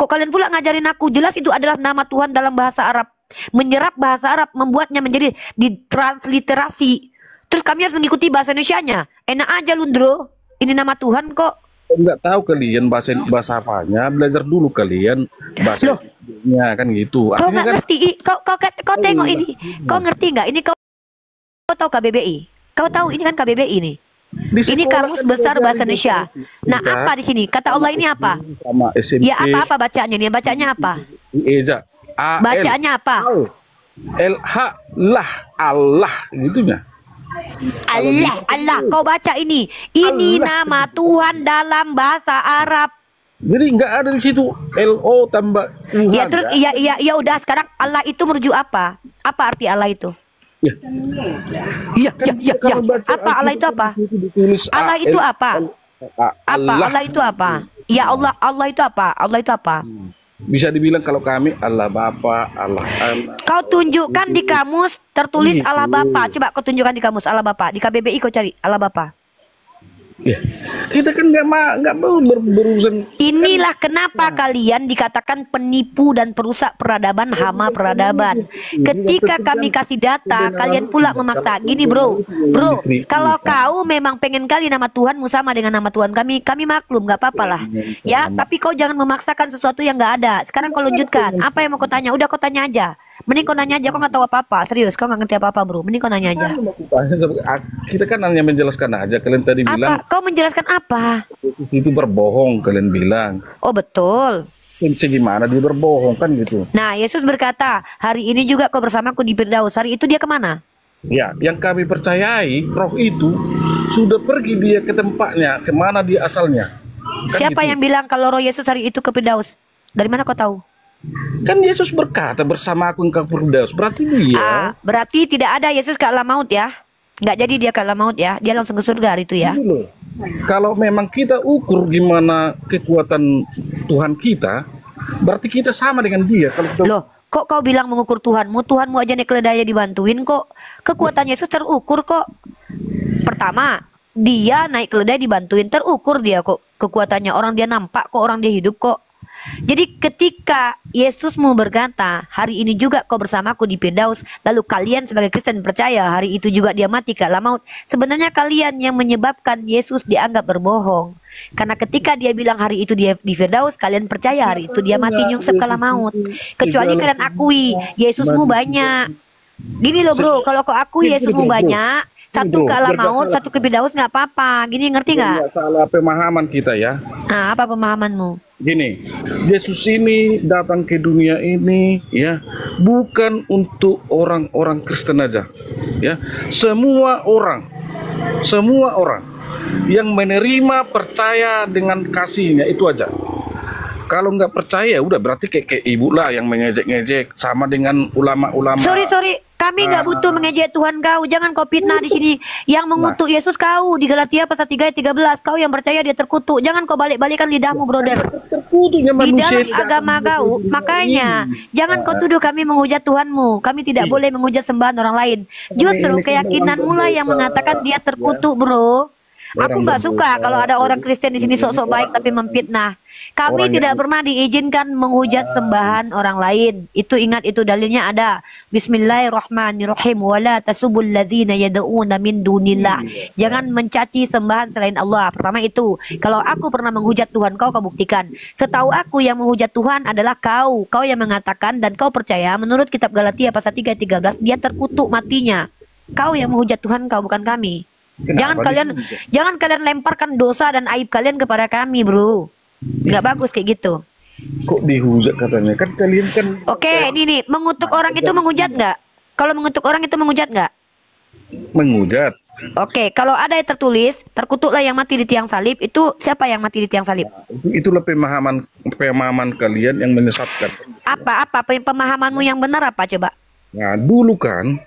Kok kalian pula ngajarin aku, jelas itu adalah nama Tuhan dalam bahasa Arab. Menyerap bahasa Arab, membuatnya menjadi ditransliterasi. Terus kami harus mengikuti bahasa Indonesianya. Enak aja Lundro. Ini nama Tuhan kok. Nggak tahu kalian bahasa apanya, belajar dulu kalian bahasanya kan gitu. Kau nggak ngerti, kau tengok ini, kau ngerti nggak? Ini kau tahu KBBI? Kau tahu ini kan KBBI nih. Ini kamus besar bahasa Indonesia. Nah apa di sini? Kata Allah ini apa? Sama SMP. Ya apa bacanya nih? Bacanya apa? Bacaannya apa? Allah gitunya. Allah, kau baca ini. Ini nama Tuhan dalam bahasa Arab. Jadi nggak ada di situ LO tambah Tuhan. Ya terus iya udah sekarang Allah itu merujuk apa? Apa arti Allah itu? Ya. Iya. Apa Allah itu apa? Allah itu apa? Allah itu apa? Ya Allah itu apa? Allah itu apa? Bisa dibilang kalau kami Allah Bapa, Allah. Kau tunjukkan di kamus tertulis Allah Bapa. Coba kau tunjukkan di kamus Allah Bapa. Di KBBI kau cari Allah Bapa. Ya, kita kan nggak mau berurusan. Inilah kenapa kalian dikatakan penipu dan perusak peradaban, hama peradaban. Ketika kami kasih data, kalian pula memaksa. Gini bro, kalau kau memang pengen kali nama Tuhanmu sama dengan nama Tuhan kami maklum, nggak apa-apa lah. Ya, tapi kau jangan memaksakan sesuatu yang nggak ada. Sekarang kau lanjutkan. Apa yang mau kau tanya? Udah kau tanya aja. Mending kau nanya aja, kau nggak tahu apa-apa. Serius, kau nggak ngerti apa-apa bro. Mending kau nanya aja. Kita kan hanya menjelaskan aja. Kalian tadi bilang. Kau menjelaskan apa? Itu berbohong, kalian bilang. Oh betul. Gimana dia berbohong kan gitu. Nah Yesus berkata, hari ini juga kau bersamaku di Firdaus. Hari itu dia kemana? Ya, yang kami percayai, roh itu sudah pergi dia ke tempatnya, kemana dia asalnya. Kan siapa gitu. yang bilang kalau roh Yesus hari itu ke Firdaus? Dari mana kau tahu? Kan Yesus berkata bersamaku ke Firdaus. Berarti dia. Berarti tidak ada Yesus ke alam maut ya? Nggak jadi dia ke alam maut ya? Dia langsung ke surga hari itu ya? Kalau memang kita ukur gimana kekuatan Tuhan kita, berarti kita sama dengan dia. Loh, kok kau bilang mengukur Tuhanmu? Tuhanmu aja naik keledai dibantuin kok. Kekuatan Yesus terukur kok. Pertama, dia naik keledai dibantuin, terukur dia kok kekuatannya. Orang dia nampak kok, orang dia hidup kok. Jadi ketika Yesusmu berkata, hari ini juga kau bersamaku di Firdaus, lalu kalian sebagai Kristen percaya hari itu juga dia mati ke alam maut, sebenarnya kalian yang menyebabkan Yesus dianggap berbohong. Karena ketika dia bilang hari itu dia di Firdaus, kalian percaya hari itu dia mati nyungsep ke alam maut. Kecuali kalian akui Yesusmu banyak. Gini loh bro, kalau kau akui Yesusmu banyak, satu ke alam maut, satu ke Firdaus nggak apa-apa. Gini, ngerti nggak? Salah pemahaman kita ya. Nah, apa pemahamanmu? Gini, Yesus ini datang ke dunia ini ya bukan untuk orang-orang Kristen aja, ya semua orang yang menerima percaya dengan kasihnya itu aja. Kalau nggak percaya udah berarti kayak ibu lah yang mengejek-ngejek sama dengan ulama-ulama. Sorry, kami nggak butuh mengejek Tuhan kau. Jangan kau fitnah di sini. Yang mengutuk Yesus kau di Galatia pasal 3 ayat 13. Kau yang percaya dia terkutuk. Jangan kau balik-balikan lidahmu, brother. Di dalam agama kau, makanya jangan kau tuduh kami menghujat Tuhanmu. Kami tidak boleh menghujat sembahan orang lain. Justru keyakinanmu lah yang mengatakan dia terkutuk, bro. Aku nggak suka kalau ada orang Kristen di sini sok-sok baik tapi memfitnah. Kami tidak pernah diizinkan menghujat sembahan orang lain. Itu ingat, itu dalilnya ada. Bismillahirrahmanirrahim. Wala tasubul ladzina yad'una min dunillah. Jangan mencaci sembahan selain Allah. Pertama itu. Kalau aku pernah menghujat Tuhan, kau buktikan. Setahu aku yang menghujat Tuhan adalah kau. Kau yang mengatakan dan kau percaya menurut kitab Galatia pasal 3 ayat 13 dia terkutuk matinya. Kau yang menghujat Tuhan, kau bukan kami. Jangan kalian lemparkan dosa dan aib kalian kepada kami, bro. Nggak bagus kayak gitu. Kok dihujat katanya? Kan kalian kan. Oke, ini mengutuk orang itu menghujat nggak? Kalau mengutuk orang itu menghujat nggak? Menghujat. Oke, kalau ada yang tertulis terkutuklah yang mati di tiang salib, itu siapa yang mati di tiang salib? Itulah pemahaman kalian yang menyesatkan. Apa pemahamanmu yang benar apa coba? Nah, dulu kan.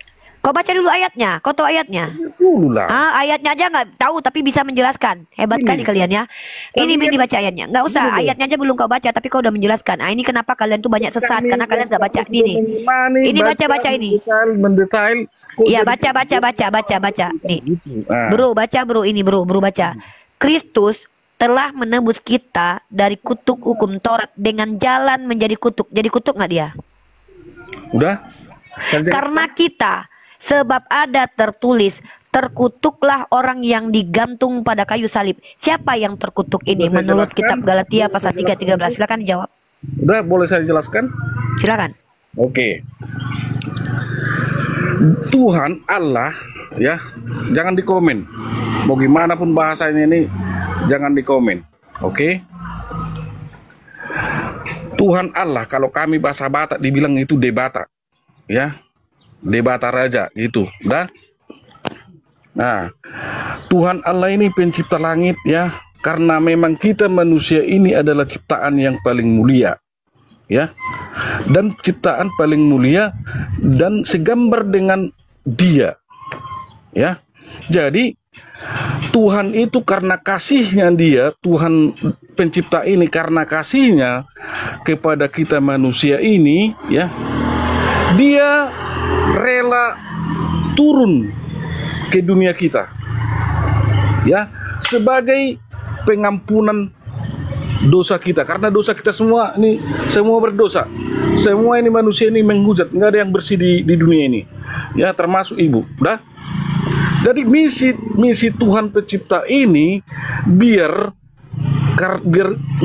Kau baca dulu ayatnya, kau tahu ayatnya? Dulu lah. Ayatnya aja nggak tahu tapi bisa menjelaskan. Hebat kali kalian ya. Ini baca ayatnya. Nggak usah, ayatnya aja belum kau baca tapi kau udah menjelaskan. Ini kenapa kalian tuh banyak sesat karena kalian nggak baca ini. Ini baca ini. Mendetail. Iya baca. Nih, bro baca bro ini bro baca. Kristus telah menebus kita dari kutuk hukum Taurat dengan jalan menjadi kutuk. Jadi kutuk nggak dia? Udah. Karena kita. Sebab ada tertulis, terkutuklah orang yang digantung pada kayu salib. Siapa yang terkutuk ini menurut kitab Galatia pasal 3 ayat 13? Silakan dijawab. Udah, boleh saya jelaskan? Silakan. Oke. Tuhan Allah ya, jangan dikomen. Mau gimana pun bahasanya ini jangan dikomen. Oke? Tuhan Allah kalau kami bahasa Batak dibilang itu debata. Ya. Debata raja gitu, udah. Nah, Tuhan Allah ini pencipta langit ya, karena memang kita manusia ini adalah ciptaan yang paling mulia, ya, dan ciptaan paling mulia dan segambar dengan Dia, ya. Jadi Tuhan itu karena kasihnya Dia, Tuhan pencipta ini karena kasihnya kepada kita manusia ini, ya, Dia rela turun ke dunia kita, ya, sebagai pengampunan dosa kita. Karena dosa kita semua ini, semua berdosa, semua ini manusia ini menghujat, nggak ada yang bersih di dunia ini, ya, termasuk ibu, dah. Jadi misi Tuhan pencipta ini biar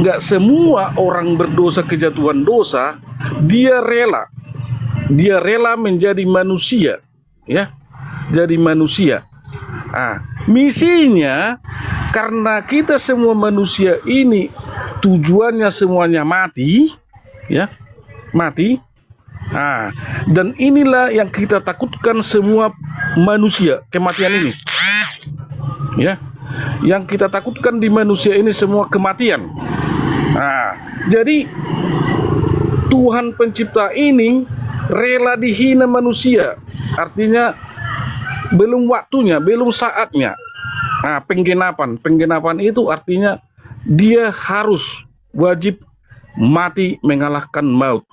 nggak semua orang berdosa kejatuhan dosa, Dia rela menjadi manusia, ya, jadi manusia. Misinya karena kita semua manusia ini tujuannya semuanya mati, ya, mati. Dan inilah yang kita takutkan semua manusia, kematian ini, ya, yang kita takutkan di manusia ini semua kematian. Jadi Tuhan pencipta ini rela dihina manusia, artinya belum waktunya, belum saatnya. Penggenapan itu artinya Dia harus wajib mati mengalahkan maut.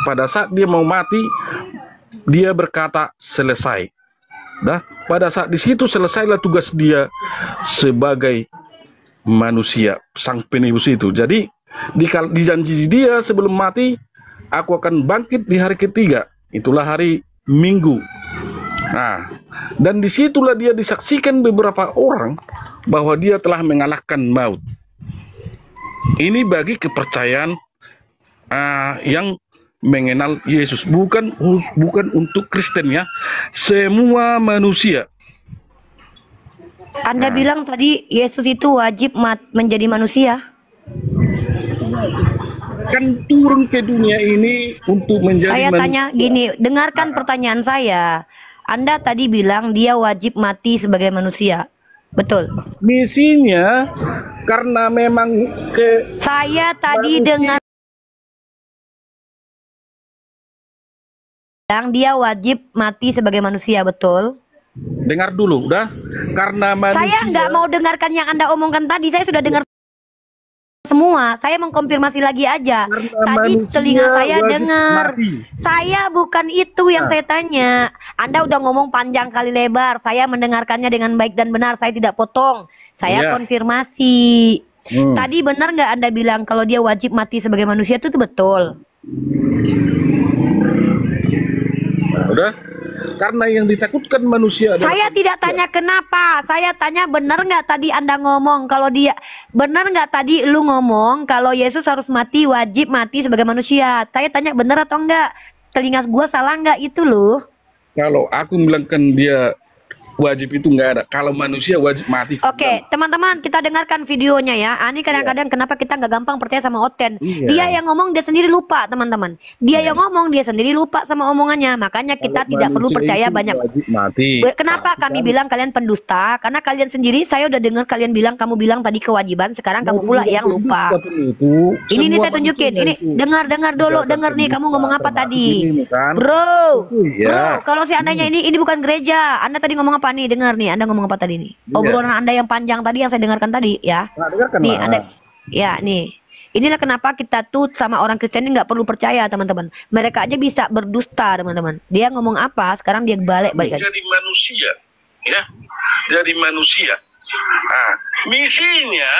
Pada saat Dia mau mati, Dia berkata selesai. Pada saat di situ selesailah tugas Dia sebagai manusia, sang penebus itu. Jadi di janji Dia sebelum mati, aku akan bangkit di hari ketiga. Itulah hari Minggu. Dan disitulah Dia disaksikan beberapa orang bahwa Dia telah mengalahkan maut. Ini bagi kepercayaan yang mengenal Yesus, bukan untuk Kristen, ya, semua manusia. Anda bilang tadi Yesus itu wajib menjadi manusia. Kan turun ke dunia ini untuk menjadi Saya tanya gini, dengarkan pertanyaan saya. Anda tadi bilang Dia wajib mati sebagai manusia, betul? Misinya karena memang saya tadi dengar Dia wajib mati sebagai manusia, betul? Dengar dulu, udah. Karena manusia. Saya nggak mau dengarkan yang Anda omongkan tadi. Saya sudah dengar semua. Saya mengkonfirmasi lagi aja. Tadi telinga saya dengar. Saya bukan itu yang saya tanya. Anda udah ngomong panjang kali lebar. Saya mendengarkannya dengan baik dan benar. Saya tidak potong. Saya konfirmasi. Tadi benar nggak Anda bilang kalau Dia wajib mati sebagai manusia itu betul? Udah, karena yang ditakutkan manusia adalah saya tidak tanya kenapa, saya tanya benar nggak tadi Anda ngomong kalau Dia, benar nggak tadi lu ngomong kalau Yesus harus mati, wajib mati sebagai manusia. Saya tanya benar atau enggak, telinga gua salah nggak itu loh. Kalau aku bilangkan Dia wajib itu nggak ada. Kalau manusia wajib mati. Oke, teman-teman kita dengarkan videonya ya. Ini kadang-kadang kenapa kita nggak gampang percaya sama Oten. Dia yang ngomong dia sendiri lupa, teman-teman. Dia yang ngomong dia sendiri lupa sama omongannya. Makanya kita tidak perlu percaya banyak. Mati. Kenapa kami bilang kalian pendusta? Karena kalian sendiri, saya udah dengar kalian bilang, kamu bilang tadi kewajiban, sekarang kamu pula yang lupa. Ini nih saya tunjukin. Ini dengar dulu, dengar nih kamu ngomong apa tadi. Bro, kalau seandainya ini bukan gereja. Anda tadi ngomong apa? Nih dengar nih, Anda ngomong apa tadi nih? Obrolan Anda yang panjang tadi yang saya dengarkan tadi ya. Nih Anda, ya nih. Inilah kenapa kita tuh sama orang Kristen ini nggak perlu percaya, teman-teman. Mereka aja bisa berdusta, teman-teman. Dia ngomong apa, sekarang dia balik aja. Jadi manusia, ya. Jadi manusia. Misinya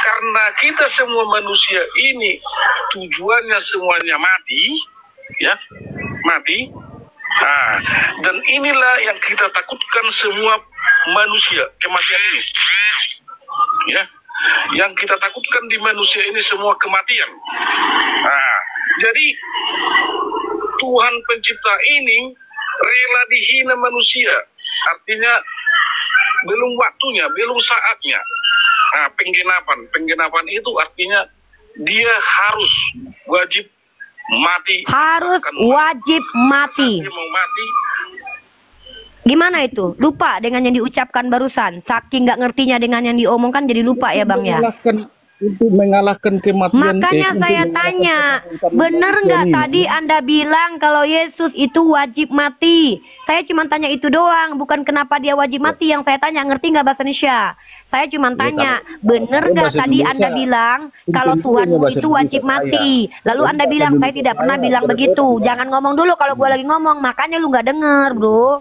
karena kita semua manusia ini tujuannya semuanya mati, ya, mati. Dan inilah yang kita takutkan semua manusia, kematian ini, ya, yang kita takutkan di manusia ini semua kematian. Jadi Tuhan pencipta ini rela dihina manusia, artinya belum waktunya, belum saatnya. Penggenapan itu artinya Dia harus wajib mati, harus wajib mati. Gimana itu? Lupa dengan yang diucapkan barusan. Saking nggak ngertinya dengan yang diomongkan jadi lupa ya Bang ya. Untuk mengalahkan kematian. Makanya saya tanya, bener nggak tadi Anda bilang kalau Yesus itu wajib mati? Saya cuma tanya itu doang, bukan kenapa dia wajib mati yang saya tanya. Ngerti nggak bahasa Indonesia? Saya cuma tanya, bener nggak tadi Anda bilang kalau Tuhanmu itu wajib mati? Lalu Anda bilang saya tidak pernah bilang begitu. Jangan ngomong dulu kalau gua lagi ngomong, makanya lu nggak denger, bro.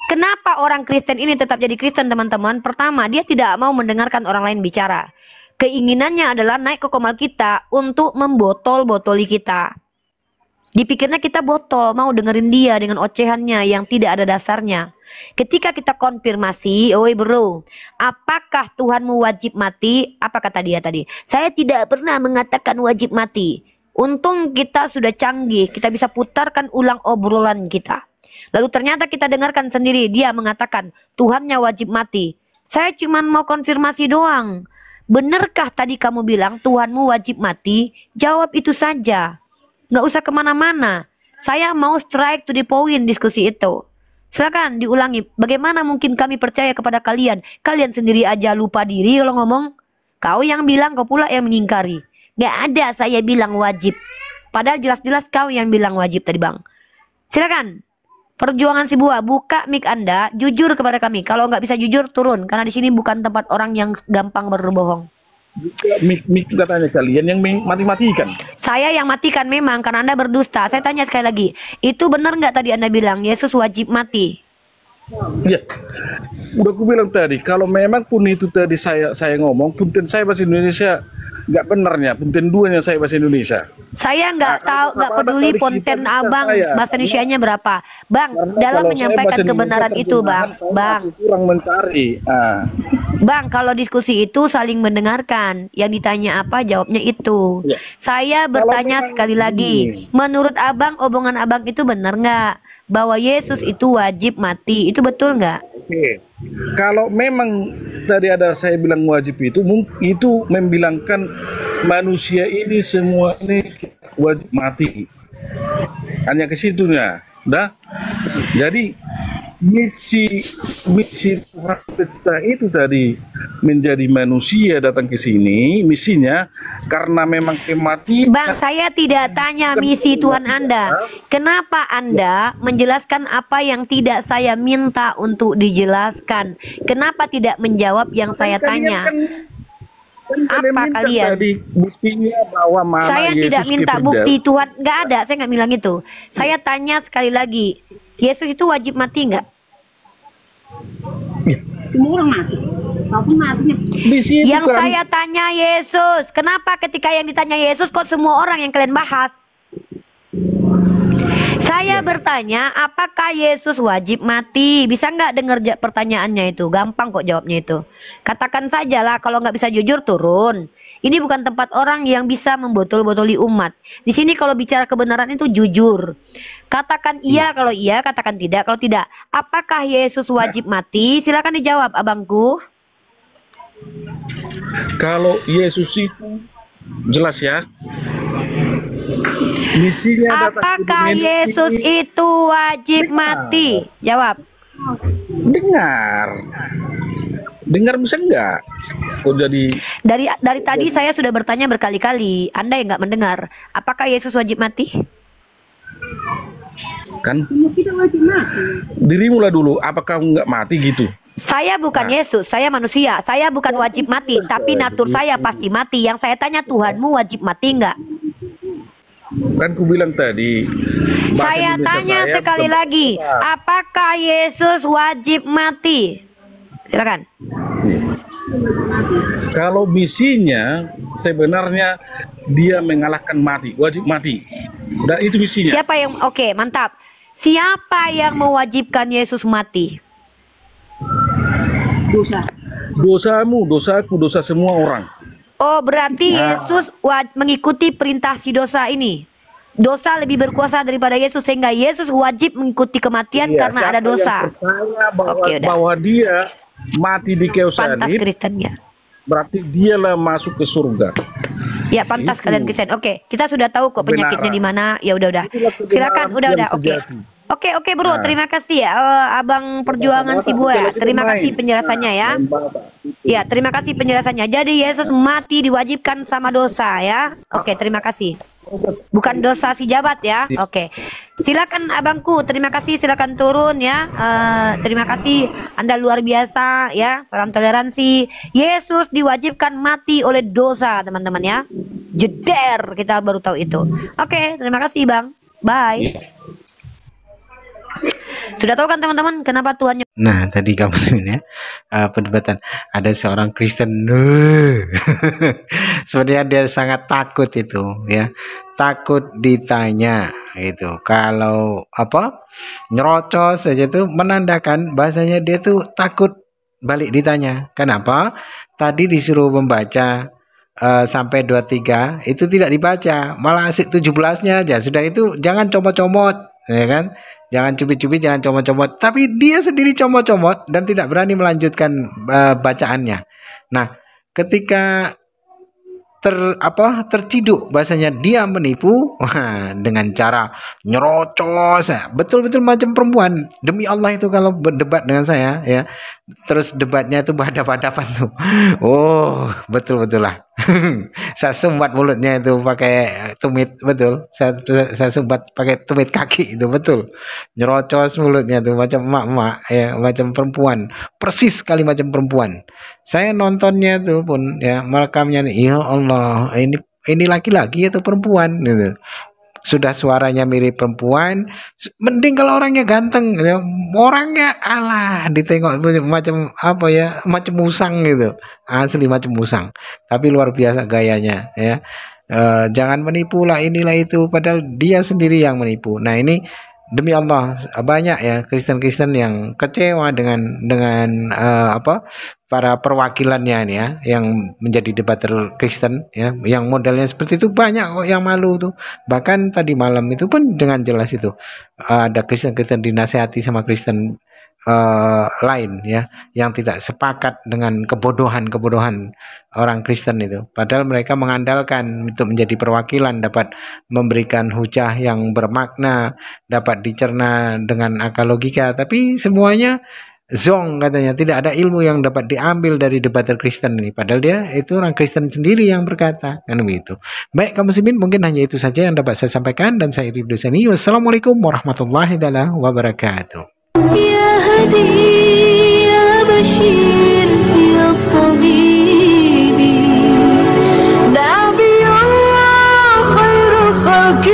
Kenapa orang Kristen ini tetap jadi Kristen, teman-teman? Pertama, dia tidak mau mendengarkan orang lain bicara. Keinginannya adalah naik ke komal kita untuk membotol-botoli kita. Dipikirnya kita botol, mau dengerin dia dengan ocehannya yang tidak ada dasarnya. Ketika kita konfirmasi, oi bro, apakah Tuhanmu wajib mati? Apa kata dia tadi? Saya tidak pernah mengatakan wajib mati. Untung kita sudah canggih, kita bisa putarkan ulang obrolan kita. Lalu ternyata kita dengarkan sendiri dia mengatakan Tuhannya wajib mati. Saya cuma mau konfirmasi doang. Benarkah tadi kamu bilang Tuhanmu wajib mati? Jawab itu saja. Nggak usah kemana-mana. Saya mau strike to the point diskusi itu. Silakan diulangi. Bagaimana mungkin kami percaya kepada kalian? Kalian sendiri aja lupa diri kalau ngomong. Kau yang bilang, kau pula yang mengingkari. Nggak ada saya bilang wajib. Padahal jelas-jelas kau yang bilang wajib tadi Bang. Silakan. Perjuangan si buah, buka mic Anda, jujur kepada kami. Kalau nggak bisa jujur, turun. Karena di sini bukan tempat orang yang gampang berbohong. Mic katanya kalian yang mati-matikan. Saya yang matikan memang, karena Anda berdusta. Saya tanya sekali lagi, itu benar nggak tadi Anda bilang Yesus wajib mati? Ya, udah aku bilang tadi, kalau memang pun itu tadi saya ngomong, punten saya bahasa Indonesia nggak benarnya, punten duanya saya bahasa Indonesia. Saya nggak tahu, nggak peduli konten abang bahasa Indonesianya berapa, Bang. Dalam menyampaikan kebenaran itu, Bang. Kurang mencari. Bang, kalau diskusi itu saling mendengarkan. Yang ditanya apa, jawabnya itu. Ya. Saya bertanya sekali lagi, menurut abang, omongan abang itu benar nggak? Bahwa Yesus itu wajib mati, itu betul nggak? Oke. Kalau memang tadi ada saya bilang wajib itu membilangkan manusia ini semua ini wajib mati. Hanya ke situnya, dah. Jadi misi Tuhan kita itu tadi menjadi manusia datang ke sini, misinya karena memang kematian. Bang, saya tidak tanya misi Tuhan Anda. Kenapa Anda menjelaskan apa yang tidak saya minta untuk dijelaskan? Kenapa tidak menjawab yang saya tanya? Apa kalian? Tadi buktinya bahwa mana saya Yesus tidak minta bukti Tuhan, nggak ada. Saya nggak bilang itu. Saya tanya sekali lagi, Yesus itu wajib mati nggak? Semua orang mati. Tapi matinya. Yang saya tanya Yesus, kenapa ketika yang ditanya Yesus kok semua orang yang kalian bahas? Saya bertanya, apakah Yesus wajib mati? Bisa nggak dengar pertanyaannya itu? Gampang kok jawabnya itu. Katakan saja lah, kalau nggak bisa jujur turun. Ini bukan tempat orang yang bisa membotol-botoli umat. Di sini kalau bicara kebenaran itu jujur. Katakan iya kalau iya, katakan tidak kalau tidak. Apakah Yesus wajib mati? Silakan dijawab, abangku. Kalau Yesus itu jelas ya. Misinya apakah Yesus itu wajib mati? Jawab. Dengar bisa enggak? Oh, jadi dari tadi saya sudah bertanya berkali-kali. Anda yang nggak mendengar. Apakah Yesus wajib mati? Kan dirimu lah dulu. Apakah nggak mati gitu? Saya bukan Yesus, saya manusia. Saya bukan wajib mati, tapi natur saya pasti mati. Yang saya tanya, Tuhanmu wajib mati nggak? Kan ku bilang tadi. Saya tanya sekali lagi, apakah Yesus wajib mati? Silakan. Kalau misinya sebenarnya dia mengalahkan mati, wajib mati. Dan itu misinya. Siapa yang oke, mantap. Siapa yang mewajibkan Yesus mati? Dosamu, dosaku, dosa semua orang. Oh, berarti Yesus mengikuti perintah si dosa ini. Dosa lebih berkuasa daripada Yesus, sehingga Yesus wajib mengikuti kematian karena ada dosa. Bahwa dia mati di kayu salib, pantas Kristennya. Berarti dialah masuk ke surga. Ya, pantas kalian Kristen. Oke, kita sudah tahu kok penyakitnya di mana. Ya udah. Silakan, udah. Oke. Oke bro, Nah. terima kasih ya Abang Perjuangan si Buaya. Terima kasih penjelasannya ya. Ya, terima kasih penjelasannya. Jadi Yesus mati diwajibkan sama dosa ya. Oke, terima kasih. Bukan dosa si jabat ya. Oke. Silakan abangku, terima kasih, silakan turun ya. Terima kasih, Anda luar biasa ya. Salam toleransi. Yesus diwajibkan mati oleh dosa, teman-teman ya. Jeder, kita baru tahu itu. Oke, terima kasih Bang. Bye. Sudah tahu kan teman-teman kenapa Tuhan? Nah, tadi kamu ya perdebatan ada seorang Kristen, sebenarnya dia sangat takut itu ya, takut ditanya itu. Kalau apa nyerocos saja itu menandakan bahasanya dia tuh takut balik ditanya. Kenapa? Tadi disuruh membaca sampai 23 itu tidak dibaca, malah asik 17-nya aja. Sudah itu jangan comot-comot, ya kan? Jangan cubit-cubit, jangan comot-comot. Tapi dia sendiri comot-comot dan tidak berani melanjutkan bacaannya. Nah, ketika terciduk bahasanya dia menipu dengan cara nyerocos, betul-betul macam perempuan. Demi Allah itu kalau berdebat dengan saya ya, terus debatnya itu berhadapan-hadapan tuh, oh betul-betul lah. Saya sumbat mulutnya itu pakai tumit, betul. Saya sumbat pakai tumit kaki itu, betul. Nyerocos mulutnya tuh macam emak-emak ya, macam perempuan, persis sekali macam perempuan. Saya nontonnya tuh pun ya, merekamnya nih, ya Allah, ini laki-laki atau perempuan gitu. Sudah suaranya mirip perempuan, mending kalau orangnya ganteng ya. Orangnya alah ditengok macam apa ya, macam musang gitu, asli macam musang, tapi luar biasa gayanya ya. Jangan menipu lah inilah itu, padahal dia sendiri yang menipu. Nah ini demi Allah banyak ya Kristen-Kristen yang kecewa dengan para perwakilannya nih ya, yang menjadi debater Kristen ya, yang modelnya seperti itu banyak kok yang malu tuh. Bahkan tadi malam itu pun dengan jelas itu ada Kristen-Kristen dinasehati sama Kristen lain ya, yang tidak sepakat dengan kebodohan orang Kristen itu. Padahal mereka mengandalkan untuk menjadi perwakilan, dapat memberikan hujah yang bermakna, dapat dicerna dengan akal logika, tapi semuanya zong katanya, tidak ada ilmu yang dapat diambil dari debater Kristen ini. Padahal dia itu orang Kristen sendiri yang berkata kan begitu. Baik kaum muslimin, mungkin hanya itu saja yang dapat saya sampaikan, dan saya Ibnu Dosani. Wassalamualaikum warahmatullahi wabarakatuh. يا هدي يا بشير يا طبيبي نبي الله خير الخلق